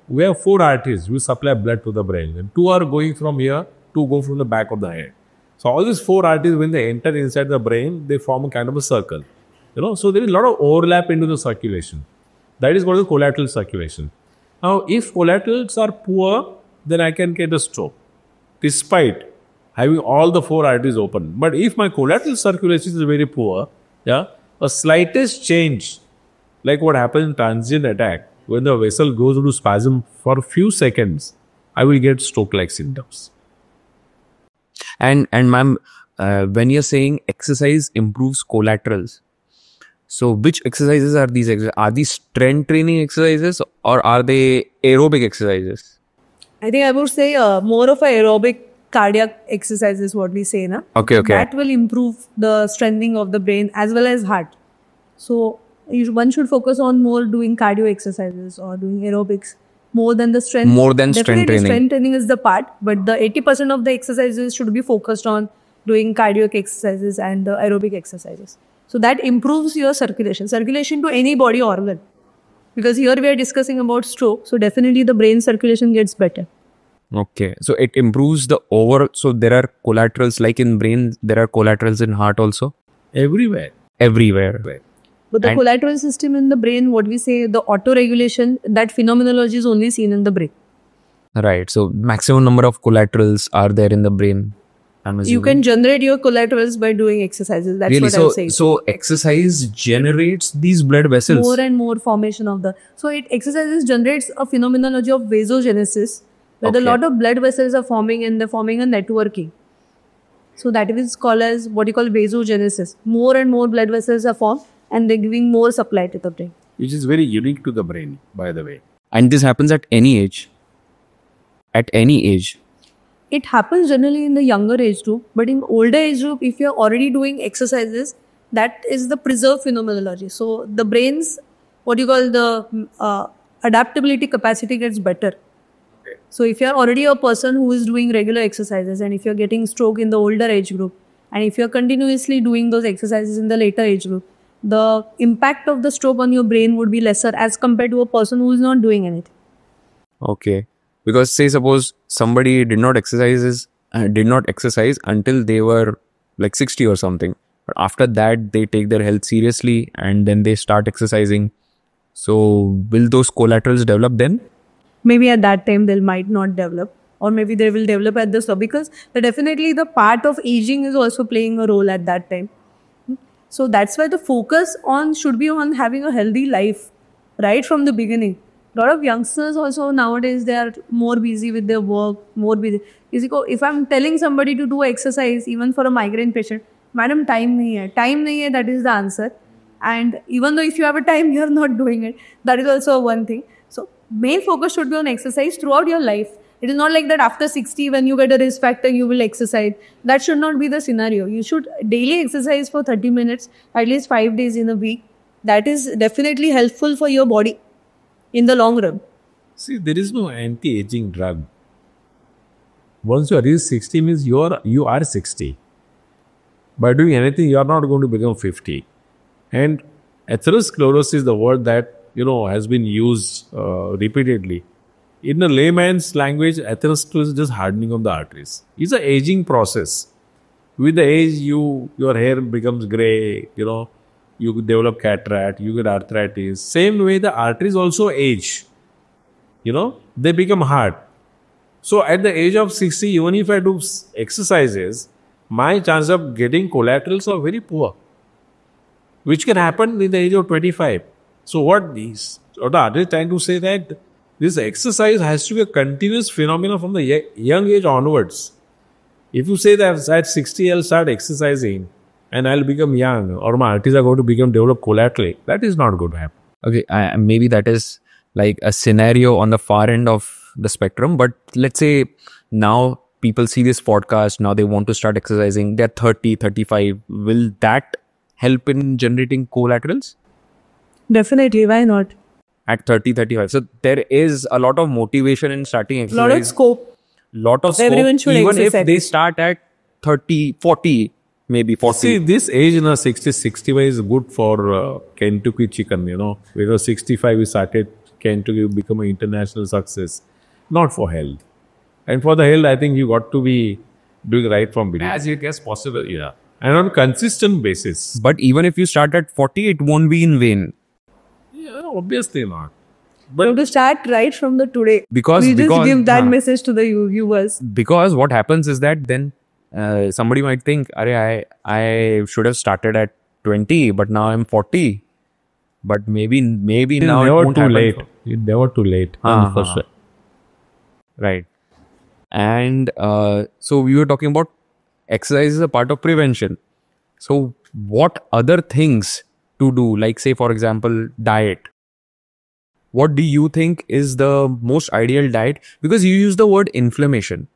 We have 4 arteries which supply blood to the brain, and 2 are going from here, 2 go from the back of the head. So all these 4 arteries, when they enter inside the brain, they form a kind of a circle. So there is a lot of overlap into the circulation. That is what is collateral circulation. Now, if collaterals are poor, then I can get a stroke, despite having all the 4 arteries open. But if my collateral circulation is very poor, a slightest change, like what happens in transient attack, when the vessel goes into spasm for a few seconds, I will get stroke-like symptoms. And ma'am, when you're saying exercise improves collaterals, so which exercises are these? Are these strength training exercises or are they aerobic exercises? I think I would say more of a aerobic cardiac exercise is what we say, na? Okay. That will improve the strengthening of the brain as well as heart. So one should focus on more doing cardio exercises or doing aerobics more than the strength. More than strength Definitely training. strength training is the part, but the 80% of the exercises should be focused on doing cardiac exercises and the aerobic exercises. So that improves your circulation to any body organ. Because here we are discussing about stroke, so definitely the brain circulation gets better. Okay, so it improves the overall. So there are collaterals like in brain, there are collaterals in heart also. Everywhere. But the collateral system in the brain, what we say, the auto-regulation, that phenomenology is only seen in the brain. Right, so maximum number of collaterals are there in the brain. You can generate your collaterals by doing exercises. That's really? what I'm saying. So exercise generates these blood vessels. More and more formation of the. So exercises generates a phenomenology of vasogenesis, where a lot of blood vessels are forming and they're forming a networking. So that is called as what you call vasogenesis. More and more blood vessels are formed and they're giving more supply to the brain. Which is very unique to the brain, by the way. And this happens at any age. At any age. It happens generally in the younger age group, but in older age group, if you're already doing exercises, that is the preserved phenomenology. So the brain's, what you call the adaptability capacity gets better. So if you're already a person who is doing regular exercises and if you're getting stroke in the older age group and if you're continuously doing those exercises in the later age group, the impact of the stroke on your brain would be lesser as compared to a person who is not doing anything. Okay. Because say suppose somebody did not exercise until they were like 60 or something. But after that, they take their health seriously and then they start exercising. So will those collaterals develop then? Maybe at that time they might not develop, or maybe they will develop at the start, because definitely the part of aging is also playing a role at that time. So that's why the focus should be on having a healthy life right from the beginning. A lot of youngsters also nowadays, they are more busy with their work, more busy. If I'm telling somebody to do exercise, even for a migraine patient, madam, time nahi hai, that is the answer. And even though if you have a time, you are not doing it. That is also one thing. So main focus should be on exercise throughout your life. It is not like that after 60, when you get a risk factor, you will exercise. That should not be the scenario. You should daily exercise for 30 minutes, at least 5 days in a week. That is definitely helpful for your body in the long run. See, there is no anti-aging drug. Once you reach 60 means you are 60. By doing anything, you are not going to become 50. And atherosclerosis, the word that has been used repeatedly. In a layman's language, atherosclerosis is just hardening of the arteries. It's an aging process. With the age, your hair becomes grey. You develop cataract, you get arthritis. Same way, the arteries also age. They become hard. So at the age of 60, even if I do exercises, my chance of getting collaterals are very poor, which can happen in the age of 25. So what the artist is trying to say that this exercise has to be a continuous phenomenon from the young age onwards. If you say that at 60 I'll start exercising and I'll become young, or my arteries are going to develop collaterally, that is not going to happen. Okay, maybe that is like a scenario on the far end of the spectrum. But let's say now people see this podcast, now they want to start exercising, they're 30, 35. Will that help in generating collaterals? Definitely, why not? At 30, 35. So there is a lot of motivation in starting exercise. Lot of scope. Lot of scope. Everyone should Even exercise. if they start at 30, 40, maybe 40. See, this age in 60, 65 is good for Kentucky chicken, you know, because 65 we started Kentucky become an international success, not for health. And for the health, I think you got to be doing right from beginning. As it as possible, yeah. And on a consistent basis. But even if you start at 40, it won't be in vain. Yeah, obviously not. You have to start right from the today. Because we just give that हाँ. message to the viewers. Because what happens is that then somebody might think, Arey, I should have started at 20, but now I'm 40. But maybe It's now it never won't too happen. late. It's never too late. हाँ, For हाँ. sure. Right. And so we were talking about exercise is a part of prevention. So what other things to do? Like say, for example, diet. What do you think is the most ideal diet? Because you use the word inflammation.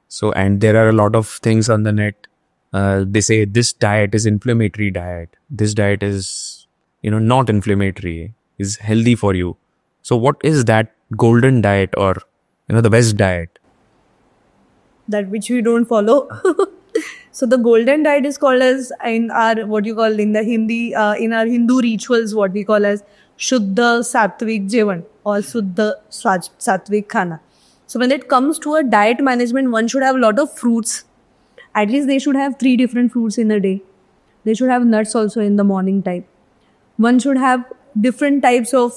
So, and there are a lot of things on the net. They say this diet is inflammatory diet. This diet is, not inflammatory, is healthy for you. So what is that golden diet or, the best diet? That which we don't follow. So the golden diet is called as in our in the Hindi in our Hindu rituals what we call as Shuddha Satvik Jevan or Shuddha Satvik Khana. So when it comes to a diet management, one should have a lot of fruits. At least they should have 3 different fruits in a day. They should have nuts also in the morning time. One should have different types of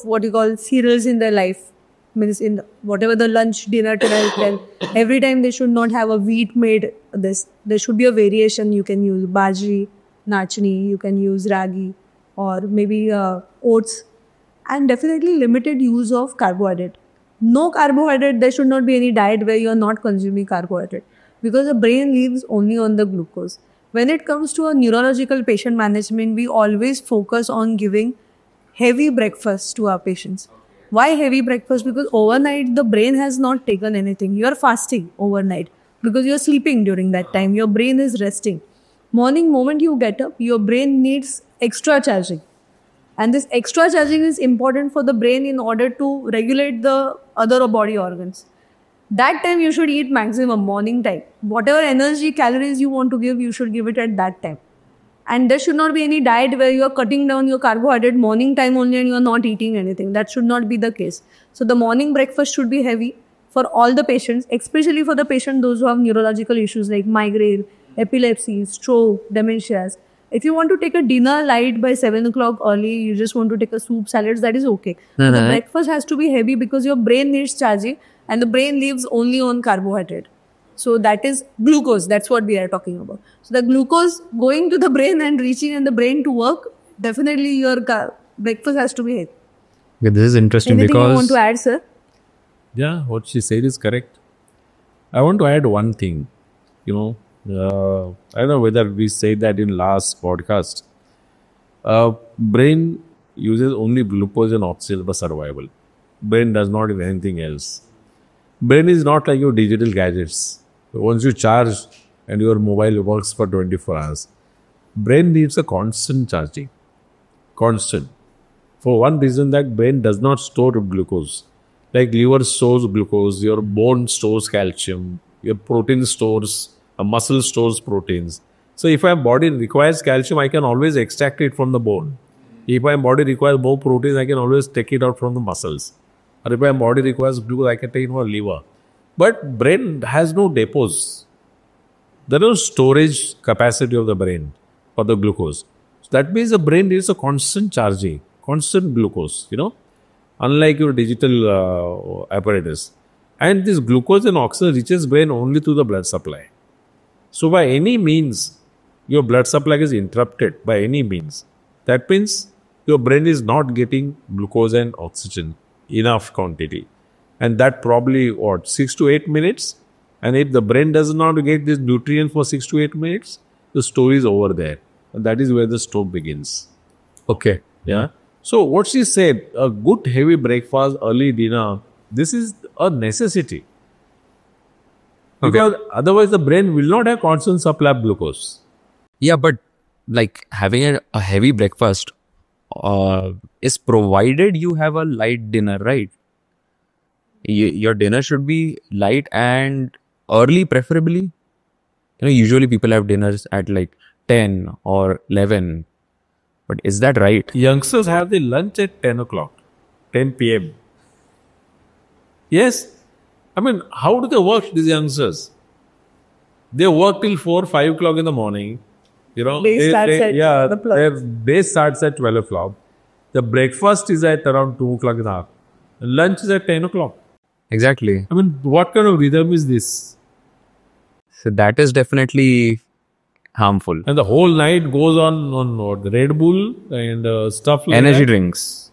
cereals in their life. Means in whatever the lunch, dinner, then every time they should not have a wheat made this. There should be a variation. You can use bajri, nachni, you can use ragi or maybe oats, and definitely limited use of carbohydrate. No carbohydrate, there should not be any diet where you are not consuming carbohydrate because the brain lives only on the glucose. When it comes to a neurological patient management, we always focus on giving heavy breakfast to our patients. Why heavy breakfast? Because overnight the brain has not taken anything. You are fasting overnight because you are sleeping during that time. Your brain is resting. Morning moment you get up, your brain needs extra charging. And this extra charging is important for the brain in order to regulate the other body organs. That time you should eat maximum morning time. Whatever energy, calories you want to give, you should give it at that time. And there should not be any diet where you are cutting down your carbohydrate morning time only and you are not eating anything. That should not be the case. So the morning breakfast should be heavy for all the patients, especially for the patient those who have neurological issues like migraine, epilepsy, stroke, dementias. If you want to take a dinner light by 7 o'clock early, you just want to take a soup, salads, that is okay. The breakfast has to be heavy because your brain needs charging and the brain lives only on carbohydrate. So that is glucose. That's what we are talking about. So the glucose going to the brain and reaching in the brain to work, definitely your breakfast has to be heavy. Okay, this is interesting. Anything because you want to add, sir? Yeah, what she said is correct. I want to add one thing. I don't know whether we said that in last podcast. Brain uses only glucose and oxygen for survival. Brain does not do anything else. Brain is not like your digital gadgets. Once you charge and your mobile works for 24 hours, brain needs a constant charging. Constant. For one reason that brain does not store glucose. Like liver stores glucose, your bone stores calcium, your protein stores, a muscle stores proteins. So if my body requires calcium, I can always extract it from the bone. If my body requires more protein, I can always take it out from the muscles. Or if my body requires glucose, I can take it from the liver. But brain has no depots. There is no storage capacity of the brain for the glucose. So that means the brain needs a constant charging, constant glucose, unlike your digital apparatus. And this glucose and oxygen reaches brain only through the blood supply. So by any means, your blood supply is interrupted by any means. That means your brain is not getting glucose and oxygen enough quantity. And that probably 6 to 8 minutes. And if the brain does not get this nutrient for 6 to 8 minutes, the story is over there. And that is where the stroke begins. okay. Yeah. So what she said, a good heavy breakfast, early dinner, this is a necessity. Because otherwise the brain will not have constant supply of glucose. Yeah, but like having a heavy breakfast is provided you have a light dinner, right? Your dinner should be light and early, preferably. usually people have dinners at like 10 or 11. But is that right? Youngsters have their lunch at 10 o'clock, 10 p.m. Yes. I mean, how do they work, these youngsters? They work till 4, 5 o'clock in the morning. Day starts at 12 o'clock. Their day starts at 12 o'clock. The breakfast is at around 2 o'clock in the afternoon. Lunch is at 10 o'clock. Exactly. I mean, what kind of rhythm is this? So that is definitely harmful. And the whole night goes on what? The Red Bull and stuff like Energy that. drinks.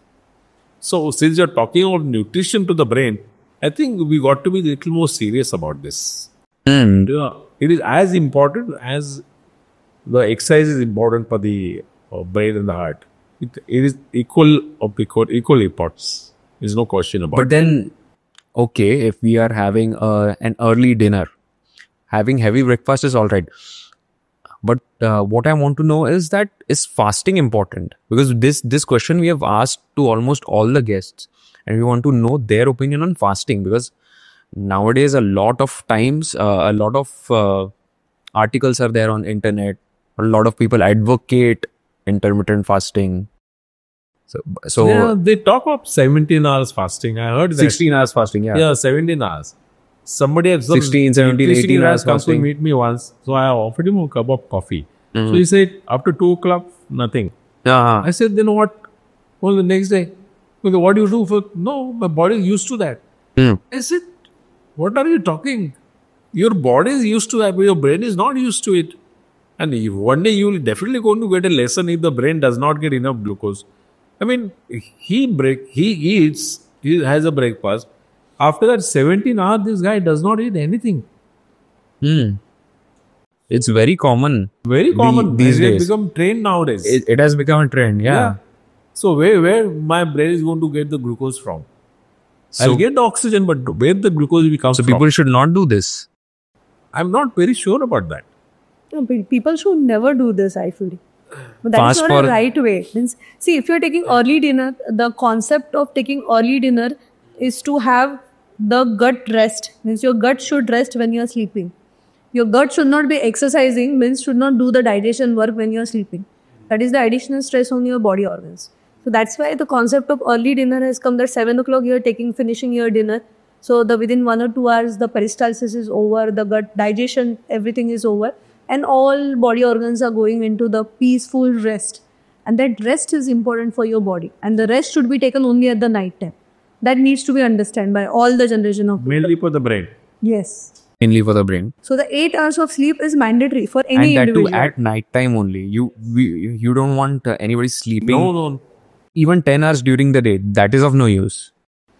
So, since you're talking about nutrition to the brain, I think we got to be a little more serious about this. Yeah, it is as important as the exercise is important for the brain and the heart. It is equal importance. There's no question about But it. then, okay, if we are having an early dinner, having heavy breakfast is all right. But what I want to know is that is fasting important? Because this question we have asked to almost all the guests, and we want to know their opinion on fasting, because nowadays a lot of times a lot of articles are there on internet. A lot of people advocate intermittent fasting. So Yeah, they talk about 17 hours fasting. I heard that. 16 hours fasting, Yeah, 17 hours. Somebody had some 16, 17, 18 nutritionist hours come to fasting. meet me once. So I offered him a cup of coffee. Mm-hmm. So he said, after 2 o'clock, nothing. yeah. I said, then what? Well, the next day. Okay, what do you do for? No, my body is used to that. Mm. I said, what are you talking? Your body is used to that, but your brain is not used to it. And one day you will definitely going to get a lesson if the brain does not get enough glucose. I mean, he eats, he has a breakfast. After that 17 hours, this guy does not eat anything. It's very common. Very common these and it has days. become trained nowadays. It has become a trend, yeah. So where my brain is going to get the glucose from? So- I'll get the oxygen, but where the glucose will come So from? people should not do this. I'm not very sure about that. No, people should never do this, I feel. But that Fast is not for- a right way. Means, see, if you're taking early dinner, the concept of taking early dinner is to have the gut rest. Means your gut should rest when you're sleeping. Your gut should not be exercising, means should not do the digestion work when you're sleeping. That is the additional stress on your body organs. So that's why the concept of early dinner has come that 7 o'clock you're finishing your dinner. So the within 1 or 2 hours, the peristalsis is over, the gut digestion, everything is over. And all body organs are going into the peaceful rest. And that rest is important for your body. And the rest should be taken only at the night time. That needs to be understood by all the generation of people. Mainly for the brain. Yes. Mainly for the brain. So the 8 hours of sleep is mandatory for any And that too individual. at night time only. You don't want anybody sleeping No. even 10 hours during the day. That is of no use.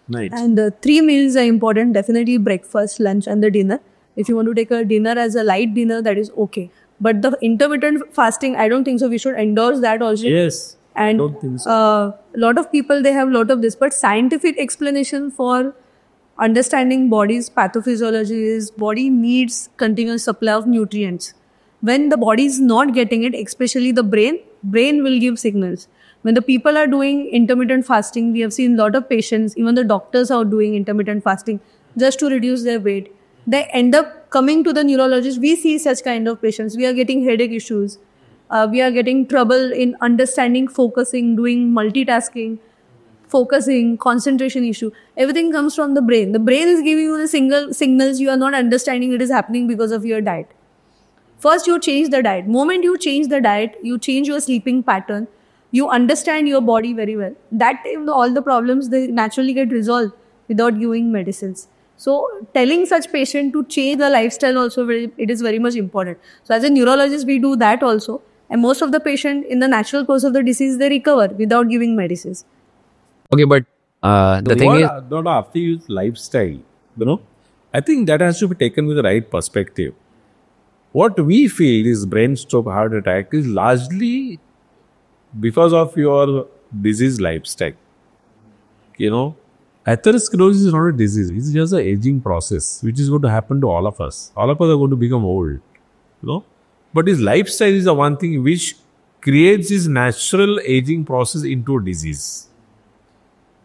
Night. And the 3 meals are important. Definitely breakfast, lunch and the dinner. If you want to take a dinner as a light dinner, that is okay. But the intermittent fasting, I don't think so. We should endorse that also. Yes. And don't think so. a lot of people, they have a lot of this. But scientific explanation for understanding body's pathophysiology is body needs continuous supply of nutrients. When the body is not getting it, especially the brain will give signals. When the people are doing intermittent fasting, we have seen a lot of patients, even the doctors are doing intermittent fasting just to reduce their weight. They end up coming to the neurologist. We see such kind of patients. We are getting headache issues. We are getting trouble in understanding, focusing, doing multitasking, focusing, concentration issue. Everything comes from the brain. The brain is giving you the signals you are not understanding. It is happening because of your diet. First, you change the diet. Moment you change the diet, you change your sleeping pattern. You understand your body very well. That time, all the problems, they naturally get resolved without giving medicines. So, telling such patient to change the lifestyle also, it is very much important. So, as a neurologist, we do that also. And most of the patient in the natural course of the disease, they recover without giving medicines. Okay, but the thing is, not after you use lifestyle, I think that has to be taken with the right perspective. What we feel is brain stroke, heart attack is largely because of your disease lifestyle. Atherosclerosis is not a disease. It's just an aging process, which is going to happen to all of us. All of us are going to become old. But his lifestyle is the one thing which creates his natural aging process into a disease.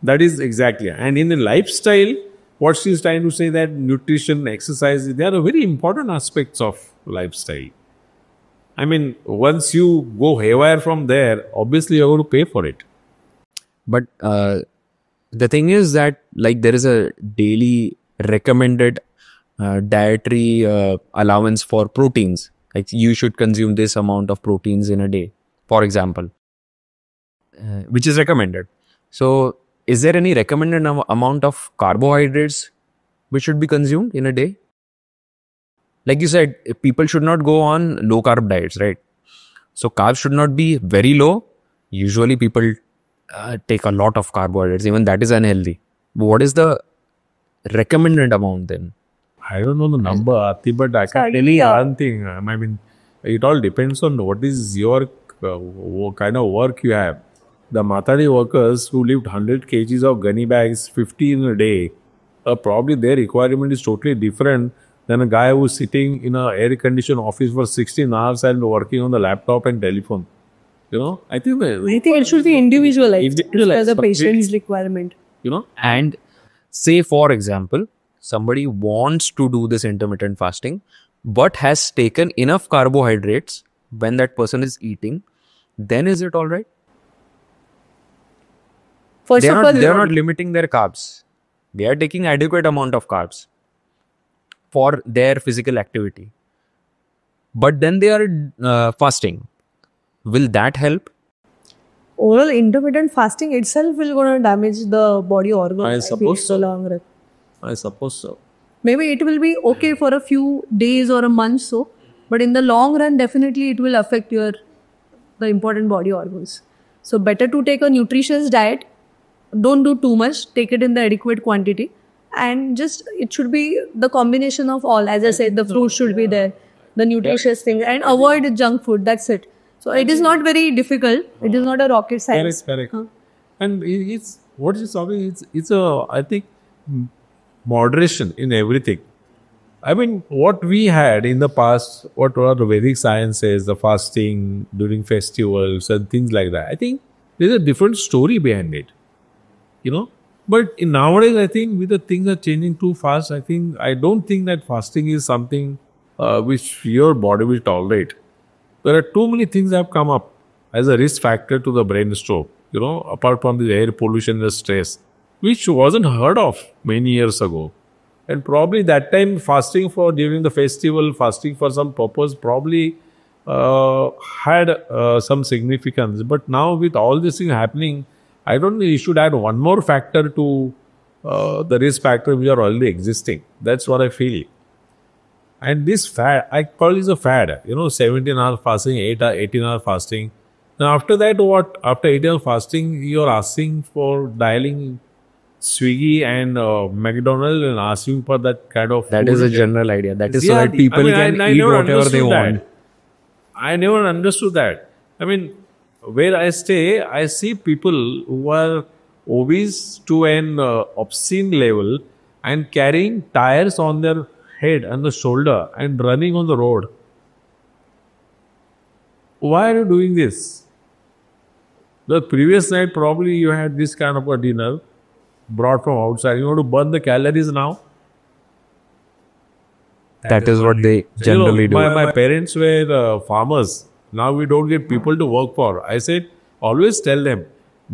That is exactly. And in the lifestyle, what she is trying to say that nutrition, exercise, they are very important aspects of lifestyle. I mean, once you go haywire from there, obviously you're going to pay for it. But the thing is that like there is a daily recommended dietary allowance for proteins. Like you should consume this amount of proteins in a day, for example, which is recommended. So is there any recommended amount of carbohydrates which should be consumed in a day? Like you said, people should not go on low carb diets, right? So carbs should not be very low. Usually people take a lot of carbohydrates. Even that is unhealthy. What is the recommended amount then? I don't know the number, Aarti, but I can tell you one thing. I mean, it all depends on what is your kind of work you have. The Matari workers who lift 100 kgs of gunny bags, 50 in a day, probably their requirement is totally different than a guy who's sitting in an air-conditioned office for 16 hours and working on the laptop and telephone. You know, I think it should be individualized as a patient's requirement. You know, And say, for example, somebody wants to do this intermittent fasting, but has taken enough carbohydrates when that person is eating, then is it all right? First They of are all, not limiting their carbs. They are taking adequate amount of carbs for their physical activity. But then they are fasting. Will that help? overall intermittent fasting itself will going to damage the body organ. I feel, suppose so. long run. I suppose so. Maybe it will be okay for a few days or a month so, but in the long run, definitely it will affect the important body organs. So better to take a nutritious diet. Don't do too much. Take it in the adequate quantity, and just it should be the combination of all. As I said, the fruit should be there, the nutritious thing, and avoid junk food. That's it. So it is not very difficult. It is not a rocket science. Correct. And it's what is talking. It's a I think moderation in everything. I mean, what we had in the past, what were the Vedic sciences, the fasting during festivals and things like that. I think there's a different story behind it, you know. But in nowadays, I think with the things are changing too fast, I don't think that fasting is something which your body will tolerate. There are too many things that have come up as a risk factor to the brain stroke, you know, apart from the air pollution, the stress, which wasn't heard of many years ago. And probably that time fasting for during the festival, fasting for some purpose probably had some significance. But now with all this thing happening, I don't think you should add one more factor to the risk factor which are already existing. That's what I feel. And this fad, I call this a fad, you know, 17-hour fasting, 18-hour fasting. Now after that, what? After 18-hour fasting, you're asking for dialing Swiggy and McDonald's and asking for that kind of That food. is a general idea. That is so Yeah, that people can I eat never whatever they understood want. that. I never understood that. I mean, where I stay, I see people who are obese to an obscene level and carrying tires on their head and the shoulder and running on the road. Why are you doing this? The previous night, probably you had this kind of a dinner brought from outside. You want to burn the calories now? That is what they generally do. My parents were farmers. Now we don't get people to work for. I said, always tell them,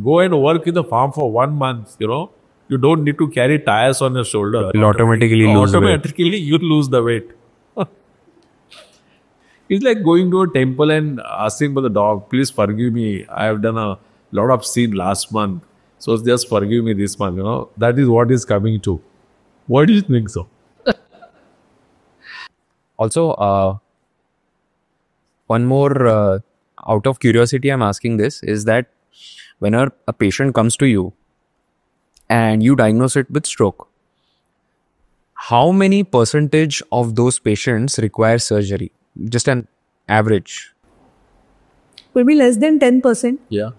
go and work in the farm for 1 month, you know. You don't need to carry tires on your shoulder. You'll automatically lose weight. Automatically, you lose the weight. It's like going to a temple and asking for the dog, please forgive me. I have done a lot of sin last month. So just forgive me this month, you know. That is what is coming to. Why do you think so? Also, one more out of curiosity, I'm asking this is that when a patient comes to you and you diagnose it with stroke, how many percentage of those patients require surgery? Just an average. Could be less than 10%. Yeah.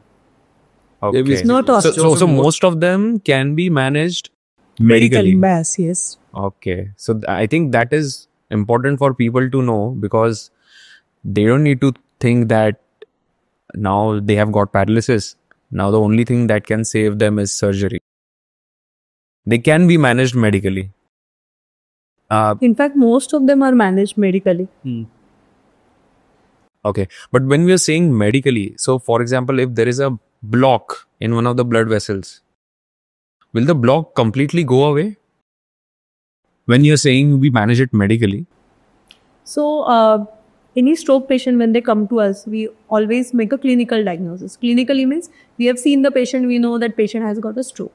Okay. It's not So most of them can be managed medically. Mass, yes. Okay. So I think that is important for people to know, because they don't need to think that now they have got paralysis. Now the only thing that can save them is surgery. They can be managed medically. In fact, most of them are managed medically. Okay. But when we are saying medically, so for example, if there is a block in one of the blood vessels, will the block completely go away? When you're saying we manage it medically, So, any stroke patient, when they come to us, we always make a clinical diagnosis. Clinically means we have seen the patient, we know that patient has got a stroke.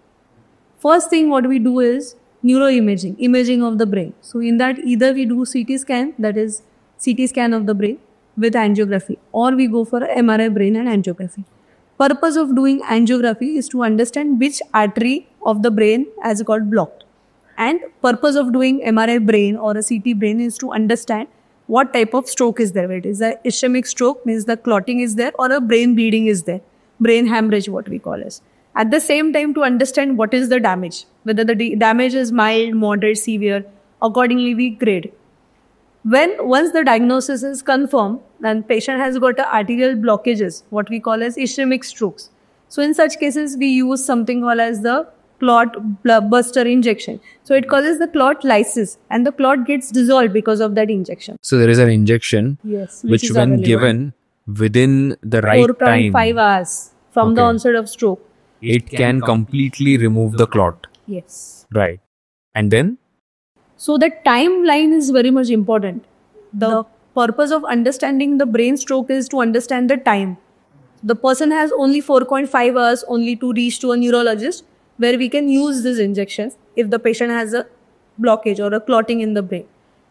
First thing what we do is neuroimaging, imaging of the brain. So, in that either we do CT scan, that is CT scan of the brain with angiography, or we go for a MRI brain and angiography. Purpose of doing angiography is to understand which artery of the brain has got blocked. And purpose of doing MRI brain or a CT brain is to understand what type of stroke is there. It is a ischemic stroke, means the clotting is there, or a brain bleeding is there. Brain hemorrhage, what we call as. At the same time, to understand what is the damage, whether the damage is mild, moderate, severe, accordingly we grade. Once the diagnosis is confirmed, then patient has got a arterial blockages, what we call as ischemic strokes. So in such cases, we use something called as the clot buster injection. So it causes the clot lysis, and the clot gets dissolved because of that injection. so there is an injection Yes, which when available. given within the right 4.5 time, hours from the Okay. onset of stroke. it can completely remove the clot. Yes. Right. And then, So the timeline is very much important. The purpose of understanding the brain stroke is to understand the time. The person has only 4.5 hours only to reach to a neurologist where we can use these injections if the patient has a blockage or a clotting in the brain.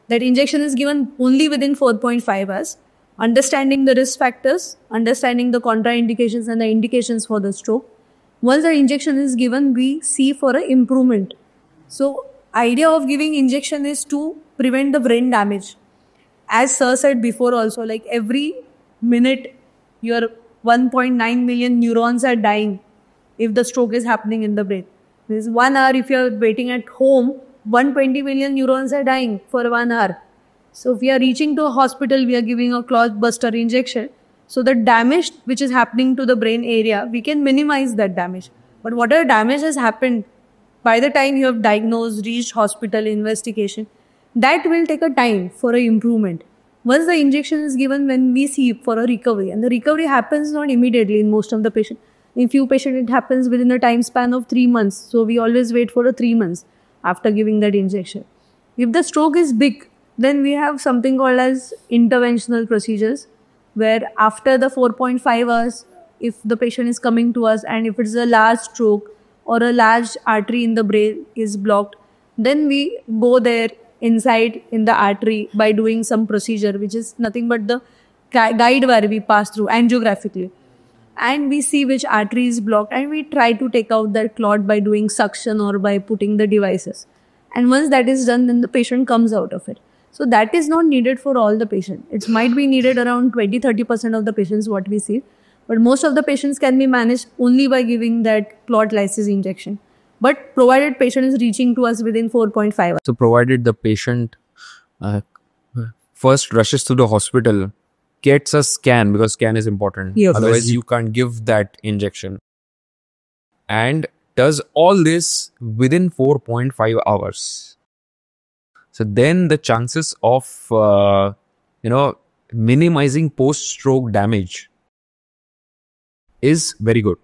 That injection is given only within 4.5 hours. Understanding the risk factors, understanding the contraindications and the indications for the stroke. Once the injection is given, we see for an improvement. So, idea of giving injection is to prevent the brain damage. As sir said before also, like every minute your 1.9 million neurons are dying if the stroke is happening in the brain. This 1 hour, if you are waiting at home, 120 million neurons are dying for 1 hour. So if we are reaching to a hospital, we are giving a clot buster injection. So the damage which is happening to the brain area, we can minimize that damage. But whatever damage has happened, by the time you have diagnosed, reached hospital, investigation, that will take a time for a improvement. Once the injection is given, when we see for a recovery, and the recovery happens not immediately in most of the patients. In few patients, it happens within a time span of 3 months. So we always wait for a 3 months after giving that injection. If the stroke is big, then we have something called as interventional procedures, where after the 4.5 hours, if the patient is coming to us and if it's a large stroke or a large artery in the brain is blocked, then we go there inside in the artery by doing some procedure, which is nothing but the guide where we pass through angiographically. And we see which artery is blocked and we try to take out that clot by doing suction or by putting the devices. And once that is done, then the patient comes out of it. So that is not needed for all the patients. It might be needed around 20-30% of the patients what we see. But most of the patients can be managed only by giving that clot lysis injection. But provided patient is reaching to us within 4.5 hours. so provided the patient first rushes to the hospital, gets a scan because scan is important. Yes. Otherwise, you can't give that injection. And does all this within 4.5 hours. So then the chances of, minimizing post-stroke damage is very good.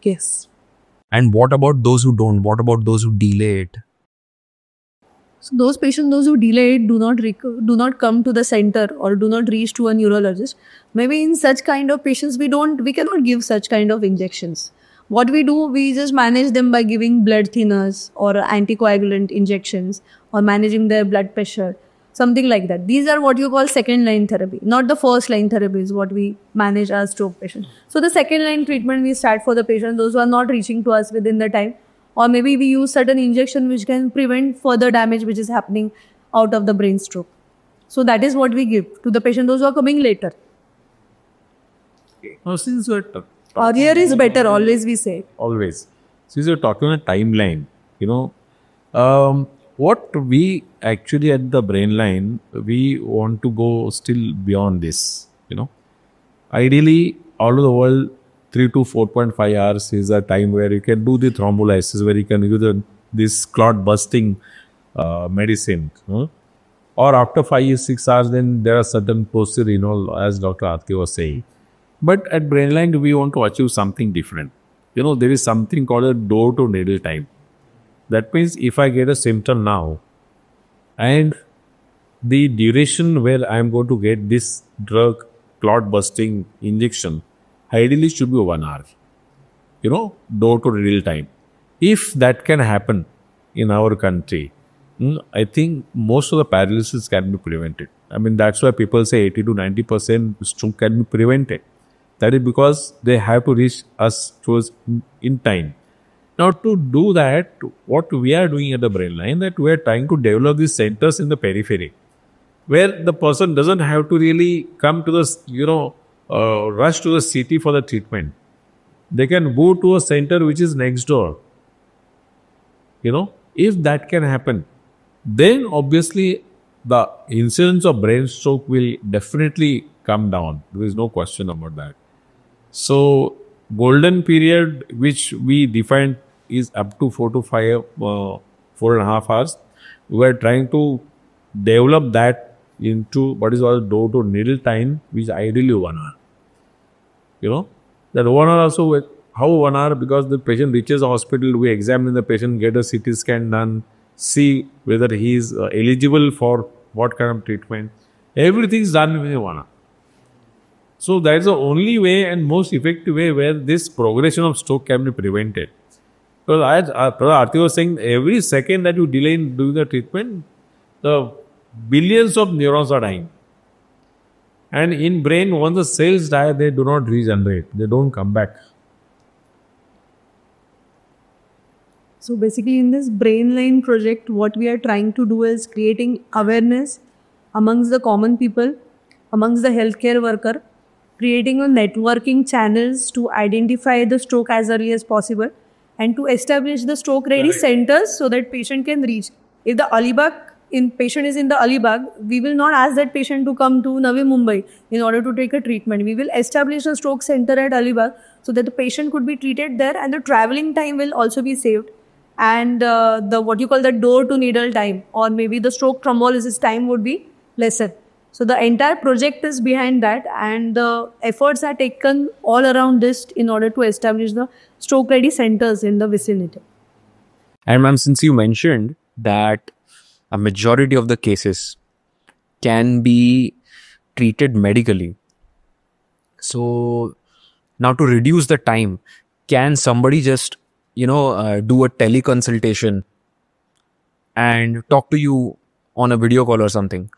Yes. And what about those who don't? What about those who delay it? So those patients, those who delay it, do not come to the center or do not reach to a neurologist. Maybe in such kind of patients, we cannot give such kind of injections. What we do, we just manage them by giving blood thinners or anticoagulant injections or managing their blood pressure, something like that. These are what you call second line therapy, not the first line therapy is what we manage as stroke patients. So the second line treatment we start for the patient, those who are not reaching to us within the time, or maybe we use certain injection which can prevent further damage which is happening out of the brain stroke. So that is what we give to the patient, those who are coming later. Now, since we're Earlier is better, always we say. always, since you're talking on a timeline, what we actually at the brain line, we want to go still beyond this, Ideally, all over the world, 3 to 4.5 hours is a time where you can do the thrombolysis, where you can use this clot busting medicine. or after 5 6 hours, then there are certain post-renal, as Dr. Aarti was saying. But at Brainline, we want to achieve something different. There is something called a door to needle time. That means if I get a symptom now, and the duration where I am going to get this drug clot busting injection ideally should be 1 hour. Door to needle time. If that can happen in our country, I think most of the paralysis can be prevented. I mean, that's why people say 80 to 90% stroke can be prevented. That is because they have to reach us towards in time. Now, to do that, what we are doing at the Brainline, that we are trying to develop these centers in the periphery, where the person doesn't have to really come to the, rush to the city for the treatment. They can go to a center which is next door. If that can happen, then obviously the incidence of brain stroke will definitely come down. There is no question about that. So, golden period which we defined is up to 4.5 hours. We are trying to develop that into what is called door to needle time, which is ideally 1 hour. That 1 hour also, how 1 hour? Because the patient reaches the hospital, we examine the patient, get a CT scan done, see whether he is eligible for what kind of treatment. Everything is done within 1 hour. So that is the only way and most effective way where this progression of stroke can be prevented. Because as Aarti was saying, every second that you delay in doing the treatment, the billions of neurons are dying. And in brain, once the cells die, they do not regenerate. They don't come back. So basically in this Brainline project, what we are trying to do is creating awareness amongst the common people, amongst the healthcare worker, creating a networking channels to identify the stroke as early as possible and to establish the stroke ready centers so that patient can reach. If the patient is in the Alibag, we will not ask that patient to come to Navi Mumbai in order to take a treatment. We will establish a stroke center at Alibag so that the patient could be treated there and the traveling time will also be saved. And the what you call the door to needle time or maybe the stroke thrombolysis time would be lesser. So the entire project is behind that and the efforts are taken all around this in order to establish the stroke ready centers in the vicinity. And ma'am, since you mentioned that a majority of the cases can be treated medically, so now to reduce the time, can somebody just do a teleconsultation and talk to you on a video call or something?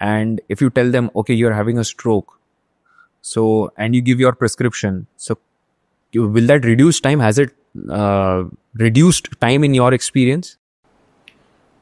And if you tell them, okay, you're having a stroke, so, and you give your prescription, so will that reduce time? Has it reduced time in your experience?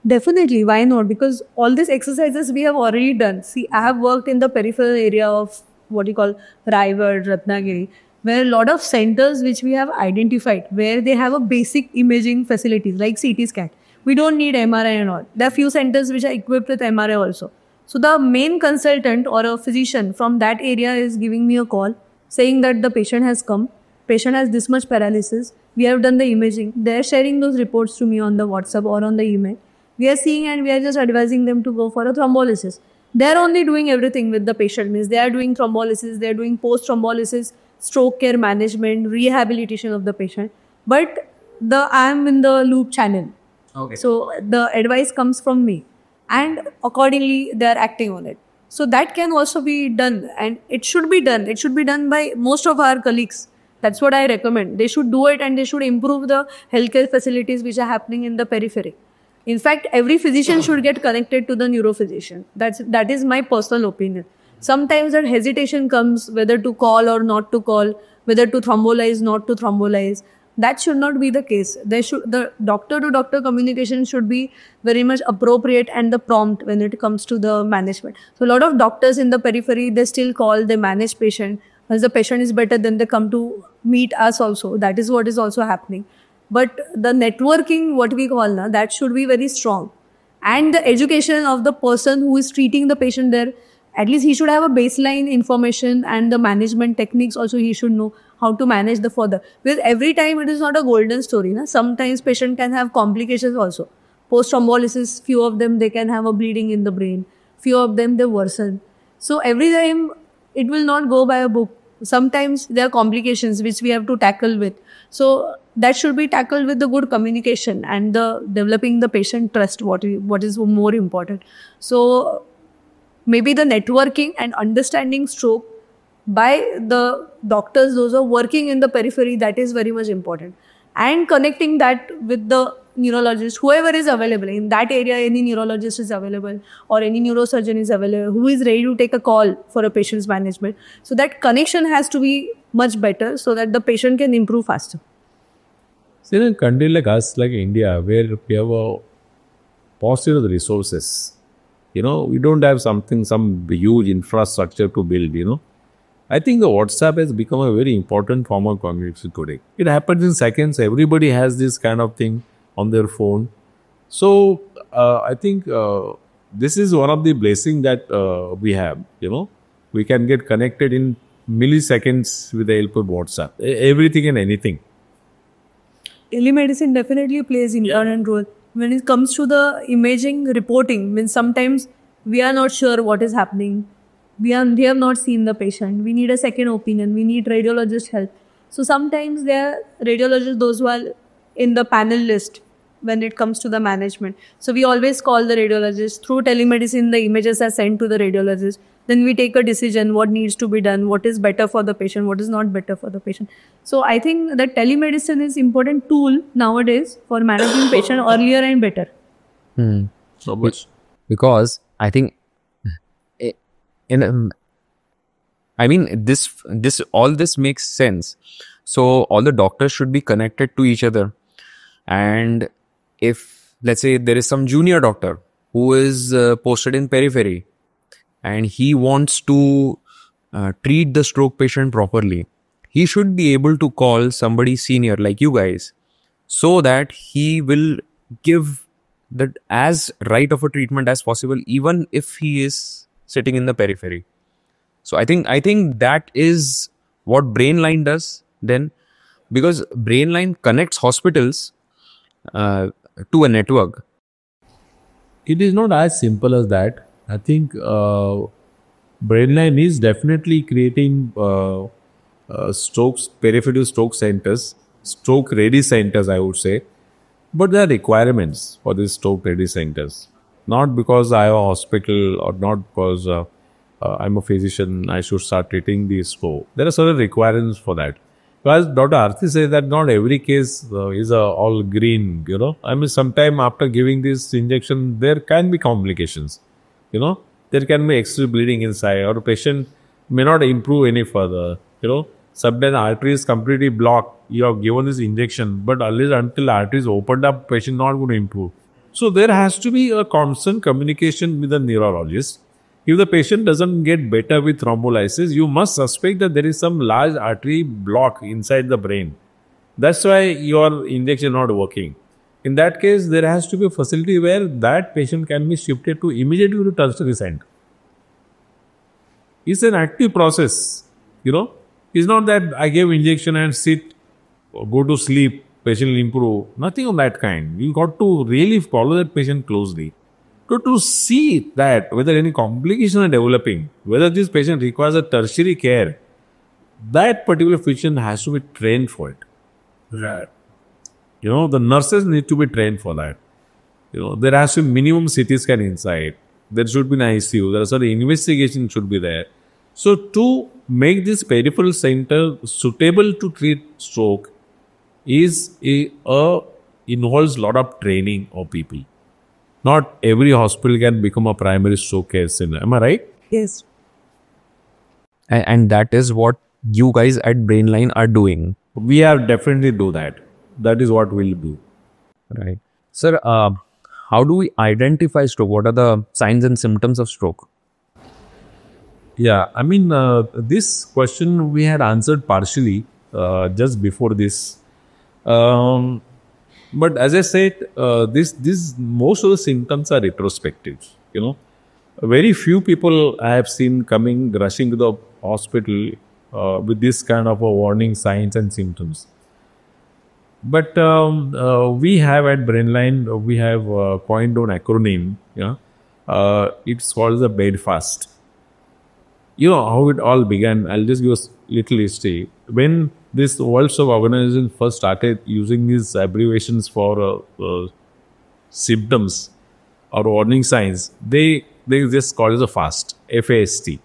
Definitely, why not? Because all these exercises we have already done. See, I have worked in the peripheral area of what you call Raigad, Ratnagiri, where a lot of centers which we have identified, where they have a basic imaging facilities like CT scan. We don't need MRI and all. There are few centers which are equipped with MRI also. So the main consultant or a physician from that area is giving me a call saying that the patient has come, patient has this much paralysis, we have done the imaging. They are sharing those reports to me on the WhatsApp or on the email. We are seeing and we are just advising them to go for a thrombolysis. They are only doing everything with the patient. Means they are doing thrombolysis, they are doing post-thrombolysis, stroke care management, rehabilitation of the patient. But I am in the loop channel. Okay. So the advice comes from me. And accordingly, they are acting on it. So that can also be done and it should be done. It should be done by most of our colleagues. That's what I recommend. They should do it and they should improve the healthcare facilities which are happening in the periphery. In fact, every physician should get connected to the neurophysician. That is my personal opinion. Sometimes that hesitation comes whether to call or not to call, whether to thrombolyze, not to thrombolyze. That should not be the case. The doctor-to-doctor communication should be very much appropriate and the prompt when it comes to the management. So a lot of doctors in the periphery, they still call, they manage patient. Once the patient is better, then they come to meet us also. That is what is also happening. But the networking, what we call now, that should be very strong. And the education of the person who is treating the patient there, at least he should have a baseline information and the management techniques also he should know how to manage the further. Because every time it is not a golden story. Na? Sometimes patient can have complications also. post thrombolysis, few of them they can have a bleeding in the brain, few of them they worsen. So every time it will not go by a book. Sometimes there are complications which we have to tackle with. So that should be tackled with the good communication and the developing the patient trust, what is more important. So maybe the networking and understanding stroke by the doctors, those who are working in the periphery, that is very much important. And connecting that with the neurologist, whoever is available in that area, any neurologist is available or any neurosurgeon is available who is ready to take a call for a patient's management. So that connection has to be much better so that the patient can improve faster. See, in a country like us, like India, where we have a paucity of the resources, we don't have some huge infrastructure to build, I think the WhatsApp has become a very important form of communication today. It happens in seconds. Everybody has this kind of thing on their phone. So I think this is one of the blessings that we have. We can get connected in milliseconds with the help of WhatsApp. Everything and anything. Telemedicine definitely plays an important role. When it comes to the imaging reporting, means sometimes we are not sure what is happening. We have not seen the patient. We need a second opinion. We need radiologist help. So sometimes there are radiologists, those who are in the panel list when it comes to the management. So we always call the radiologist. Through telemedicine, the images are sent to the radiologist. Then we take a decision what needs to be done, what is better for the patient, what is not better for the patient. So I think that telemedicine is important tool nowadays for managing patient earlier and better. So much. Because I think all this makes sense. So all the doctors should be connected to each other. And if, let's say, there is some junior doctor who is posted in periphery and he wants to treat the stroke patient properly, he should be able to call somebody senior like you guys so that he will give that as right of a treatment as possible, even if he is sitting in the periphery. So I think that is what Brainline does then, because Brainline connects hospitals to a network. It is not as simple as that. I think Brainline is definitely creating peripheral stroke centers, stroke ready centers, I would say. But there are requirements for these stroke ready centers. Not because I have a hospital or not because I'm a physician, I should start treating the stroke. There are certain requirements for that. Because Dr. Aarti says that not every case is all green, sometime after giving this injection, there can be complications, There can be extra bleeding inside or the patient may not improve any further, Sometimes the artery is completely blocked. You have given this injection, but until the artery is opened up, patient not going to improve. So there has to be a constant communication with the neurologist. If the patient doesn't get better with thrombolysis, you must suspect that there is some large artery block inside the brain. That's why your injection is not working. In that case, there has to be a facility where that patient can be shifted to immediately to tertiary center. It's an active process, It's not that I give injection and sit, go to sleep, patient will improve. Nothing of that kind. You got to really follow that patient closely. To see that whether any complications are developing, whether this patient requires a tertiary care, that particular physician has to be trained for it. Right. The nurses need to be trained for that. There has to be minimum CT scan inside. There should be an ICU. There are certain investigation should be there. So to make this peripheral center suitable to treat stroke involves a lot of training of people. Not every hospital can become a primary stroke care center. Am I right? Yes. And that is what you guys at Brainline are doing. We have definitely do that. That is what we'll do. Right. Sir, how do we identify stroke? What are the signs and symptoms of stroke? Yeah, this question we had answered partially just before this. But as I said, this most of the symptoms are retrospective. Very few people I have seen rushing to the hospital with this kind of a warning signs and symptoms. But we have at Brainline, we have coined an acronym. Yeah, it's called the bed fast. You know how it all began. I'll just give a little history. When this World Health Organization first started using these abbreviations for symptoms or warning signs, they just call it a fast, FAST.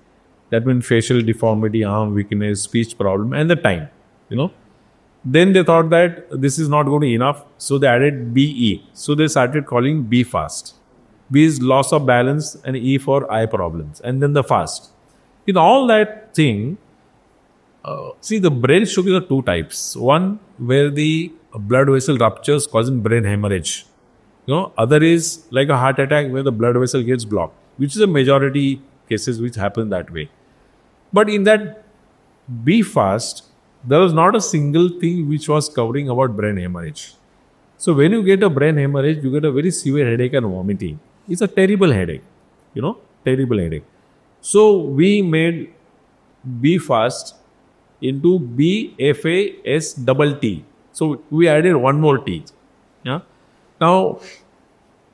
That means facial deformity, arm weakness, speech problem, and the time. You know. Then they thought that this is not going to be enough, so they added BE. So they started calling B fast. B is loss of balance, and E for eye problems, and then the fast. In all that thing, see, the brain stroke are two types. One where the blood vessel ruptures causing brain hemorrhage. You know, other is like a heart attack where the blood vessel gets blocked, which is a majority cases which happen that way. But in that B fast, there was not a single thing which was covering about brain hemorrhage. So when you get a brain hemorrhage, you get a very severe headache and vomiting. It's a terrible headache, you know, terrible headache. So we made B fast into BFAST. So we added one more T. Yeah. Now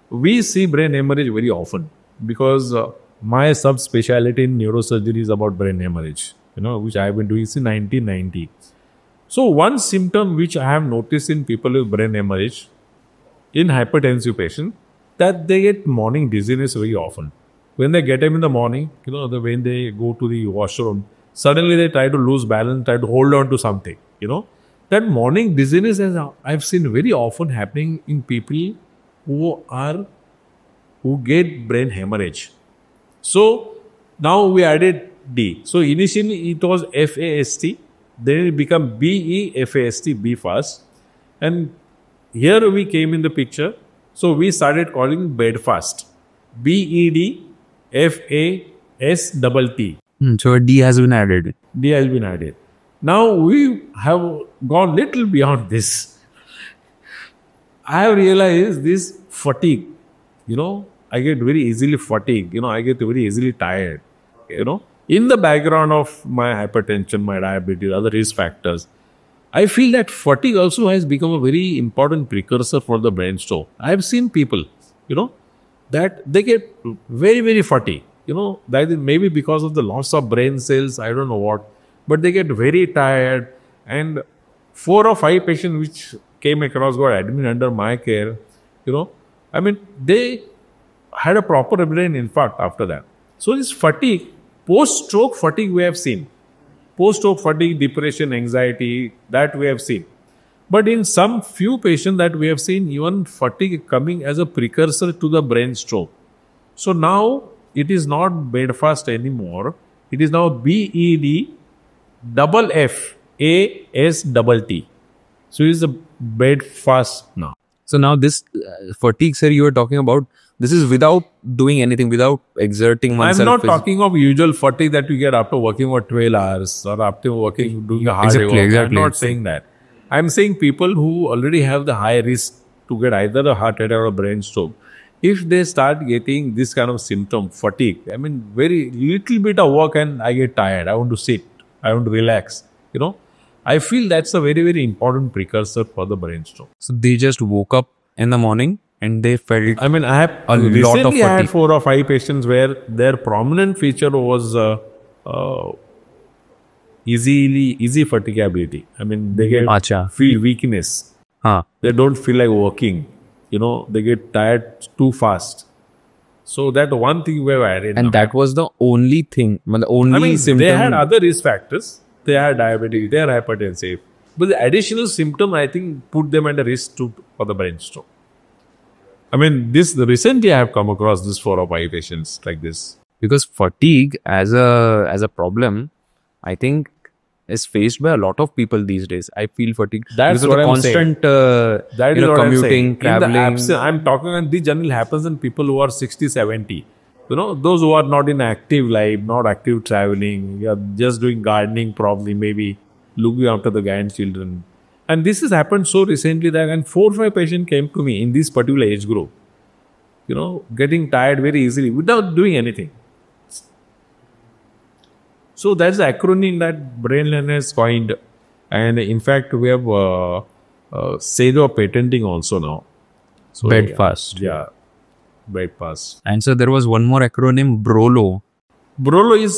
we see brain hemorrhage very often because my subspecialty in neurosurgery is about brain hemorrhage, you know, which I have been doing since 1990. So one symptom which I have noticed in people with brain hemorrhage in hypertensive patients, that they get morning dizziness very often. When they get them in the morning, you know, when they go to the washroom, suddenly they try to lose balance, try to hold on to something, you know. That morning dizziness is, I've seen very often happening in people who get brain hemorrhage. So now we added D. So initially it was FAST, then it became BEFAST, B fast. And here we came in the picture. So we started calling bed fast. BEDFAST. So a D has been added. D has been added. Now we have gone little beyond this. I have realized this fatigue, you know, I get very easily fatigued, you know, I get very easily tired, you know. In the background of my hypertension, my diabetes, other risk factors, I feel that fatigue also has become a very important precursor for the brain stroke. I have seen people, you know, that they get very, very fatigued, you know, that is maybe because of the loss of brain cells, I don't know what, but they get very tired. And 4 or 5 patients which came across, got admitted under my care, you know, I mean, they had a proper brain infarct after that. So this fatigue, post-stroke fatigue we have seen. Post-stroke fatigue, depression, anxiety, that we have seen. But in some few patients that we have seen, even fatigue coming as a precursor to the brain stroke. So now it is not bedfast anymore. It is now BEDFFAST. So it is a bedfast now. So now this fatigue, sir, you were talking about, this is without doing anything, without exerting oneself. I'm not talking of usual fatigue that you get after working for 12 hours or after working, doing a hard Exactly, work. exactly. I'm not saying that. I'm saying people who already have the high risk to get either a heart attack or a brain stroke, if they start getting this kind of symptom, fatigue, I mean, very little bit of work and I get tired. I want to sit. I want to relax. You know, I feel that's a very, very important precursor for the brain stroke. So they just woke up in the morning and they felt. I mean, I have a lot of recently I had fatigue. 4 or 5 patients where their prominent feature was easy fatigability. I mean, they get Acha. feel weakness. Haan. They don't feel like working. You know, they get tired too fast. So that one thing we have added. And now. that was the only thing, the only I mean, symptom. they had other risk factors. They had diabetes, they are hypertensive. But the additional symptom, I think, put them at a risk for the brain stroke. I mean, recently I have come across this 4 or 5 patients like this. Because fatigue as a problem, I think, is faced by a lot of people these days. I feel fatigue. That's because what of the I'm saying. constant That is what commuting, I'm saying. traveling. I'm talking, and this generally happens in people who are 60, 70. You know, those who are not in active life, not active traveling, just doing gardening probably, maybe looking after the grandchildren. And this has happened so recently that, and 4 or 5 patients came to me in this particular age group. You know, getting tired very easily without doing anything. So that's the acronym that Brainline has coined. And in fact, we have stage of patenting also now. So, Bedfast. Yeah, Bedfast. And so there was one more acronym, BROLO. Brolo is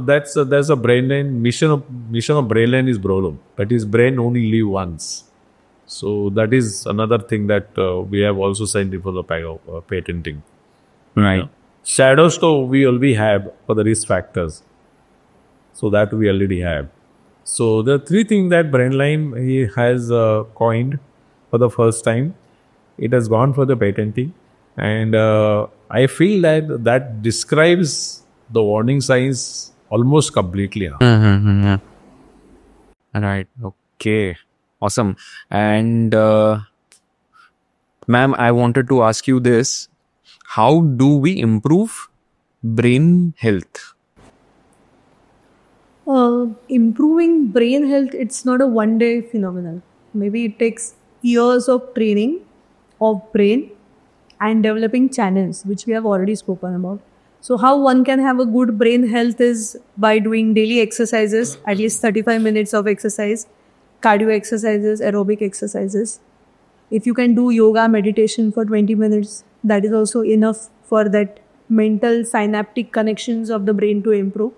that's a brain line mission of brain line is Brolo. That is brain only live once. So that is another thing that we have also signed for the patenting. Right. Shadows though we already have for the risk factors. So that we already have. So the three things that Brainline he has coined for the first time, it has gone for the patenting, and I feel that describes the warning signs almost completely now. Yeah. Right. Okay. Awesome. And ma'am, I wanted to ask you this: how do we improve brain health? Improving brain health, it's not a one-day phenomenon. Maybe it takes years of training of brain and developing channels, which we have already spoken about. So how one can have a good brain health is by doing daily exercises, at least 35 minutes of exercise, cardio exercises, aerobic exercises. If you can do yoga, meditation for 20 minutes, that is also enough for that mental synaptic connections of the brain to improve.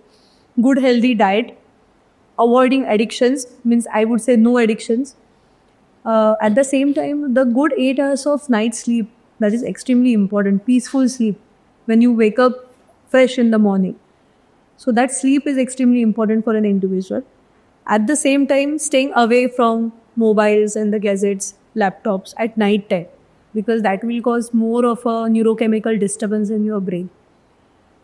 Good healthy diet, avoiding addictions, means I would say no addictions. At the same time, the good 8 hours of night sleep, that is extremely important. Peaceful sleep when you wake up fresh in the morning. So that sleep is extremely important for an individual. At the same time, staying away from mobiles and the gadgets, laptops at night time, because that will cause more of a neurochemical disturbance in your brain.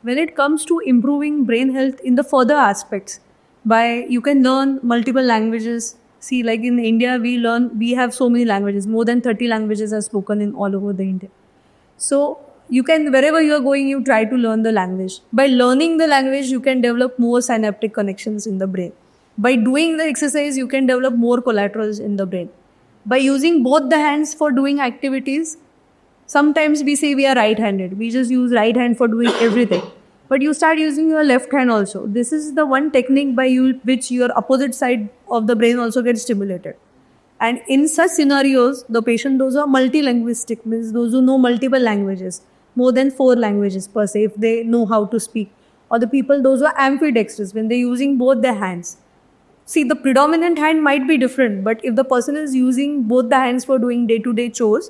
When it comes to improving brain health in the further aspects, you can learn multiple languages. See, like in India, we have so many languages. More than 30 languages are spoken in all over the India. So you can, wherever you are going, you try to learn the language. By learning the language, you can develop more synaptic connections in the brain. By doing the exercise, you can develop more collaterals in the brain. By using both the hands for doing activities, sometimes we say we are right-handed. We just use right hand for doing everything. But you start using your left hand also. This is the one technique by which your opposite side of the brain also gets stimulated. And in such scenarios, the patient, those are multilinguistic, means those who know multiple languages, more than 4 languages per se, if they know how to speak. Or the people, those who are ambidextrous, when they're using both their hands. See, the predominant hand might be different, but if the person is using both the hands for doing day-to-day chores,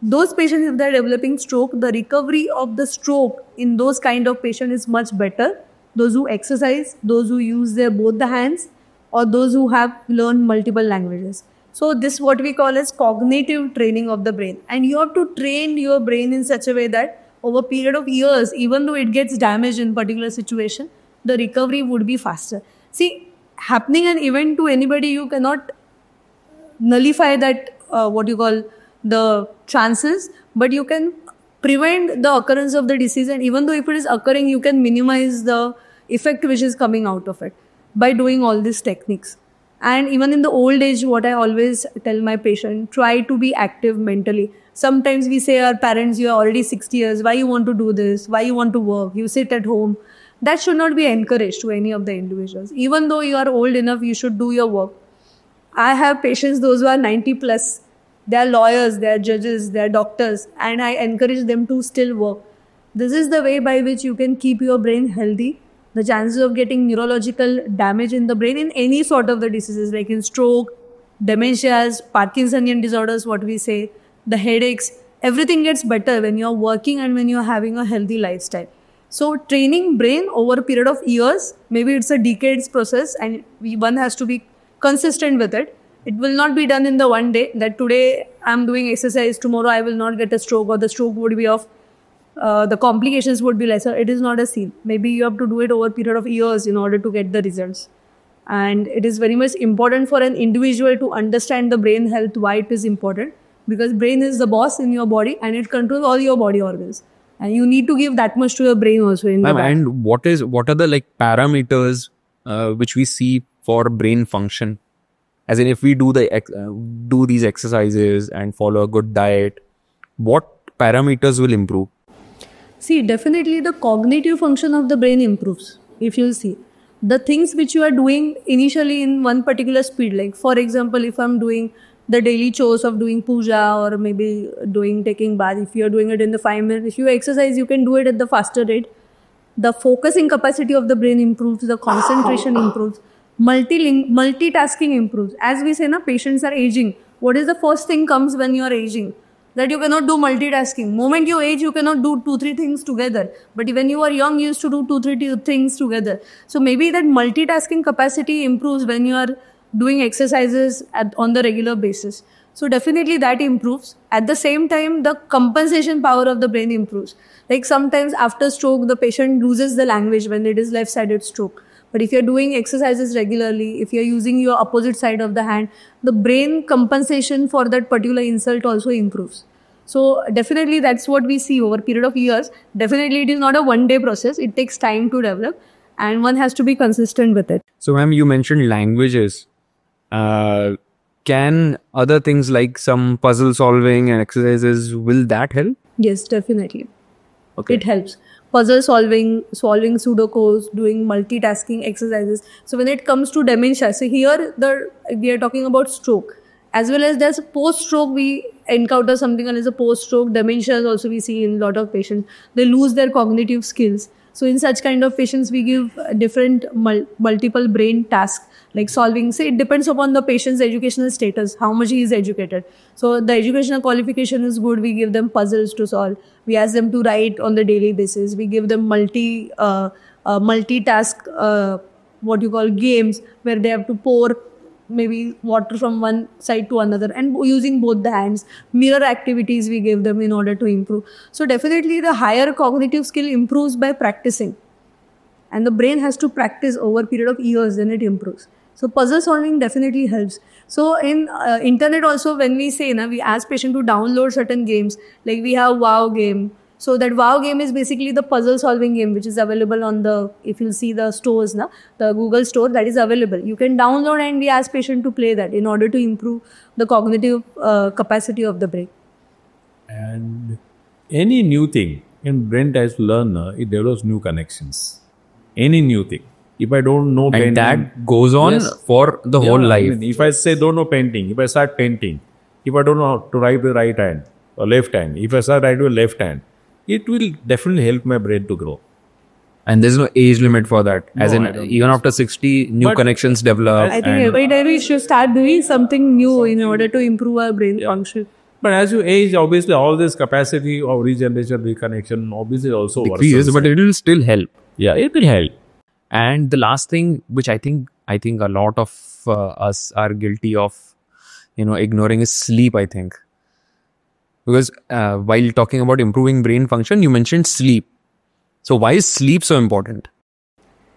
those patients, if they're developing stroke, the recovery of the stroke in those kind of patients is much better. Those who exercise, those who use both the hands, or those who have learned multiple languages. So this is what we call as cognitive training of the brain. And you have to train your brain in such a way that over a period of years, even though it gets damaged in particular situation, the recovery would be faster. See, happening an event to anybody, you cannot nullify that, the chances, but you can prevent the occurrence of the disease, and even though if it is occurring, you can minimize the effect which is coming out of it by doing all these techniques. And even in the old age, what I always tell my patient, try to be active mentally. Sometimes we say our parents, you are already 60 years, why you want to do this, why you want to work, you sit at home. That should not be encouraged to any of the individuals. Even though you are old enough, you should do your work. I have patients, those who are 90 plus, they are lawyers, they are judges, they are doctors, and I encourage them to still work. This is the way by which you can keep your brain healthy. The chances of getting neurological damage in the brain in any sort of the diseases, like in stroke, dementias, Parkinsonian disorders, what we say, the headaches, everything gets better when you are working and when you are having a healthy lifestyle. So training brain over a period of years, maybe it's a decades process, and one has to be consistent with it. It will not be done in the one day, that today I'm doing exercise, tomorrow I will not get a stroke, or the stroke would be off, the complications would be lesser. It is not a scene. Maybe you have to do it over a period of years in order to get the results. And it is very much important for an individual to understand the brain health, why it is important. Because brain is the boss in your body and it controls all your body organs. And you need to give that much to your brain also. And what are the parameters which we see for brain function? As in, if we do these exercises and follow a good diet, what parameters will improve? See, definitely the cognitive function of the brain improves. If you'll see, the things which you are doing initially in one particular speed, like for example, if I'm doing the daily chores of doing puja or maybe taking bath. If you're doing it in the 5 minutes, if you exercise, you can do it at the faster rate. The focusing capacity of the brain improves, the concentration improves, multitasking improves. As we say, na, patients are aging. What is the first thing comes when you are aging? That you cannot do multitasking. Moment you age, you cannot do 2-3 things together. But when you are young, you used to do 2-3 things together. So maybe that multitasking capacity improves when you are doing exercises on the regular basis. So definitely that improves. At the same time, the compensation power of the brain improves. Like sometimes after stroke, the patient loses the language when it is left-sided stroke. But if you're doing exercises regularly, if you're using your opposite side of the hand, the brain compensation for that particular insult also improves. So definitely that's what we see over a period of years. Definitely it is not a one-day process. It takes time to develop and one has to be consistent with it. So, ma'am, you mentioned languages. Can other things like some puzzle solving and exercises, will that help? Yes, definitely. Okay. It helps. Puzzle solving Sudokus, doing multitasking exercises. So when it comes to dementia, so here we are talking about stroke. As well as there's post-stroke, we encounter something as a post-stroke. Dementia also we see in a lot of patients. They lose their cognitive skills. So in such kind of patients, we give different multiple brain tasks like solving. Say it depends upon the patient's educational status, how much he is educated. So the educational qualification is good. We give them puzzles to solve. We ask them to write on the daily basis. We give them multitask, games where they have to pour maybe water from one side to another and using both the hands. Mirror activities we give them in order to improve. So definitely the higher cognitive skill improves by practicing. And the brain has to practice over a period of years, then it improves. So puzzle solving definitely helps. So in internet also, when we say, we ask patient to download certain games, like we have WoW game. So that WoW game is basically the puzzle solving game, which is available on if you'll see the stores, the Google store, that is available. You can download and we ask patient to play that in order to improve the cognitive capacity of the brain. And any new thing in brain tries to learn, it develops new connections. Any new thing. If I don't know painting, and that goes on for the whole life. I mean, if I say don't know painting, if I start painting, if I don't know how to write with right hand or left hand, if I start writing with left hand, it will definitely help my brain to grow. And there's no age limit for that. As No, in, even after 60, new connections develop. I think every day we should start doing something new in order to improve our brain function. But as you age, obviously all this capacity of regeneration, reconnection, obviously also decreases, worsens. but it will still help. Yeah, it will help. And the last thing, which I think a lot of us are guilty of, ignoring is sleep, I think. Because while talking about improving brain function, you mentioned sleep. So why is sleep so important?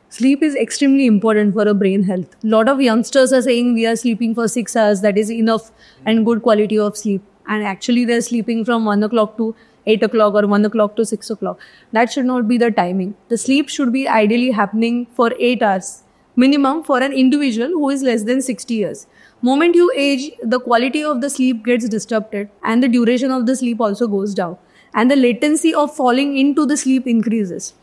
Sleep is extremely important for a brain health. A lot of youngsters are saying we are sleeping for 6 hours, that is enough and good quality of sleep. And actually they're sleeping from 1 o'clock to 8 o'clock or 1 o'clock to 6 o'clock. That should not be the timing. The sleep should be ideally happening for 8 hours minimum for an individual who is less than 60 years. Moment you age, the quality of the sleep gets disrupted and the duration of the sleep also goes down. And the latency of falling into the sleep increases.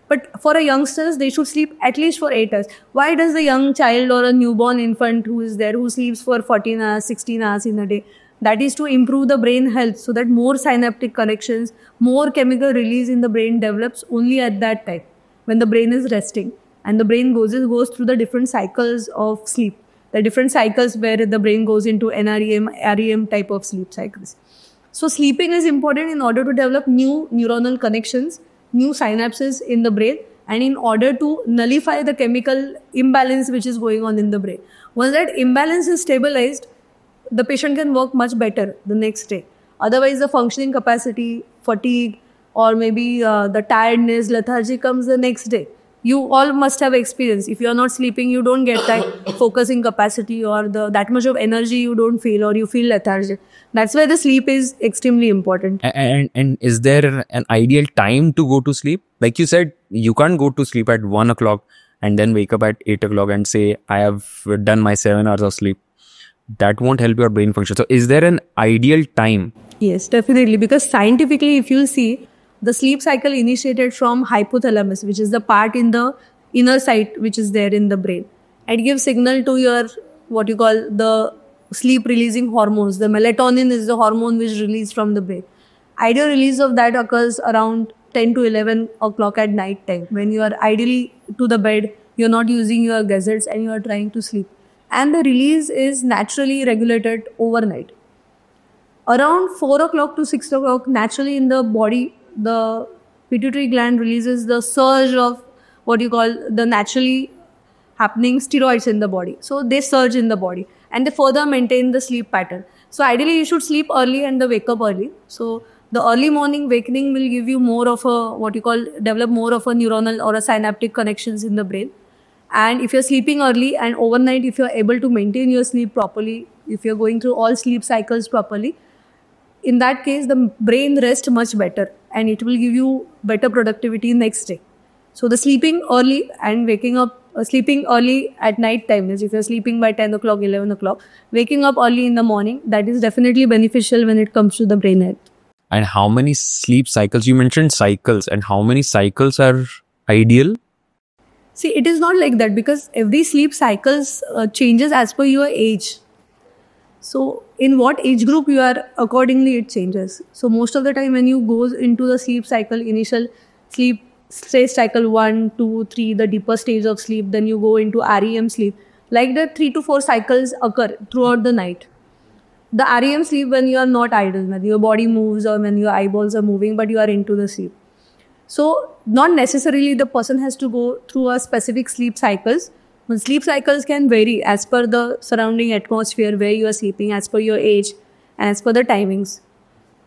But for a youngsters, they should sleep at least for 8 hours. Why does the young child or a newborn infant who is there, who sleeps for 14 hours, 16 hours in a day? That is to improve the brain health so that more synaptic connections, more chemical release in the brain develops only at that time when the brain is resting. And the brain goes through the different cycles of sleep. The different cycles where the brain goes into NREM, REM type of sleep cycles. So sleeping is important in order to develop new neuronal connections, new synapses in the brain, and in order to nullify the chemical imbalance which is going on in the brain. Once that imbalance is stabilized, the patient can work much better the next day. Otherwise, the functioning capacity, fatigue, or maybe the tiredness, lethargy comes the next day. You all must have experienced. If you are not sleeping, you don't get that focusing capacity or that much of energy you don't feel, or you feel lethargic. That's why the sleep is extremely important. And is there an ideal time to go to sleep? Like you said, you can't go to sleep at 1 o'clock and then wake up at 8 o'clock and say, I have done my 7 hours of sleep. That won't help your brain function. So is there an ideal time? Yes, definitely. Because scientifically, if you see, the sleep cycle initiated from hypothalamus, which is the part in the inner side which is there in the brain. It gives signal to your, what you call the sleep releasing hormones. The melatonin is the hormone which is released from the brain. Ideal release of that occurs around 10 to 11 o'clock at night time, when you are ideally to the bed, you're not using your gadgets and you are trying to sleep. And the release is naturally regulated overnight. Around 4 o'clock to 6 o'clock, naturally in the body, the pituitary gland releases the surge of what you call the naturally happening steroids in the body. So they surge in the body and they further maintain the sleep pattern. So ideally you should sleep early and wake up early. So the early morning awakening will give you more of a what you call develop more of a neuronal or a synaptic connections in the brain. And if you're sleeping early and overnight, if you're able to maintain your sleep properly, if you're going through all sleep cycles properly, in that case the brain rests much better and it will give you better productivity next day. So the sleeping early and waking up, sleeping early at night time is if you're sleeping by 10 o'clock, 11 o'clock, waking up early in the morning, that is definitely beneficial when it comes to the brain health. And how many sleep cycles? You mentioned cycles, and how many cycles are ideal? See, it is not like that because every sleep cycles changes as per your age. So in what age group you are, accordingly it changes. So most of the time when you go into the sleep cycle, initial sleep stage cycle 1, 2, 3, the deeper stage of sleep, then you go into REM sleep. Like that 3 to 4 cycles occur throughout the night. The REM sleep when you are not idle, when your body moves or when your eyeballs are moving, but you are into the sleep. So not necessarily the person has to go through a specific sleep cycles. But sleep cycles can vary as per the surrounding atmosphere where you are sleeping, as per your age and as per the timings.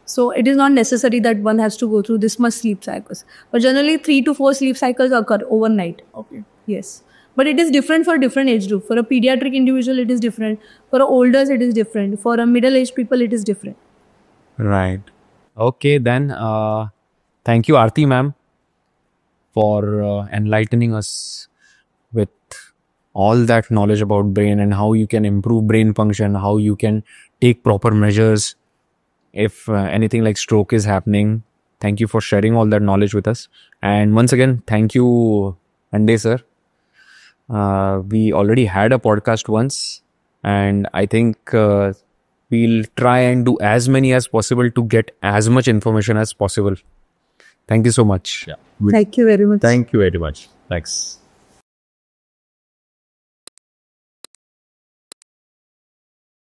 So it is not necessary that one has to go through this much sleep cycles. But generally 3 to 4 sleep cycles occur overnight. Okay. Yes. But it is different for different age group. For a pediatric individual, it is different. For olders, it is different. For a middle-aged people, it is different. Right. Okay, then thank you, Aarti ma'am, for enlightening us with all that knowledge about brain and how you can improve brain function, how you can take proper measures if anything like stroke is happening. Thank you for sharing all that knowledge with us. And once again, thank you, Ande sir. We already had a podcast once, and I think we'll try and do as many as possible to get as much information as possible. Thank you so much. Yeah. Thank you very much. Thank you very much. Thanks.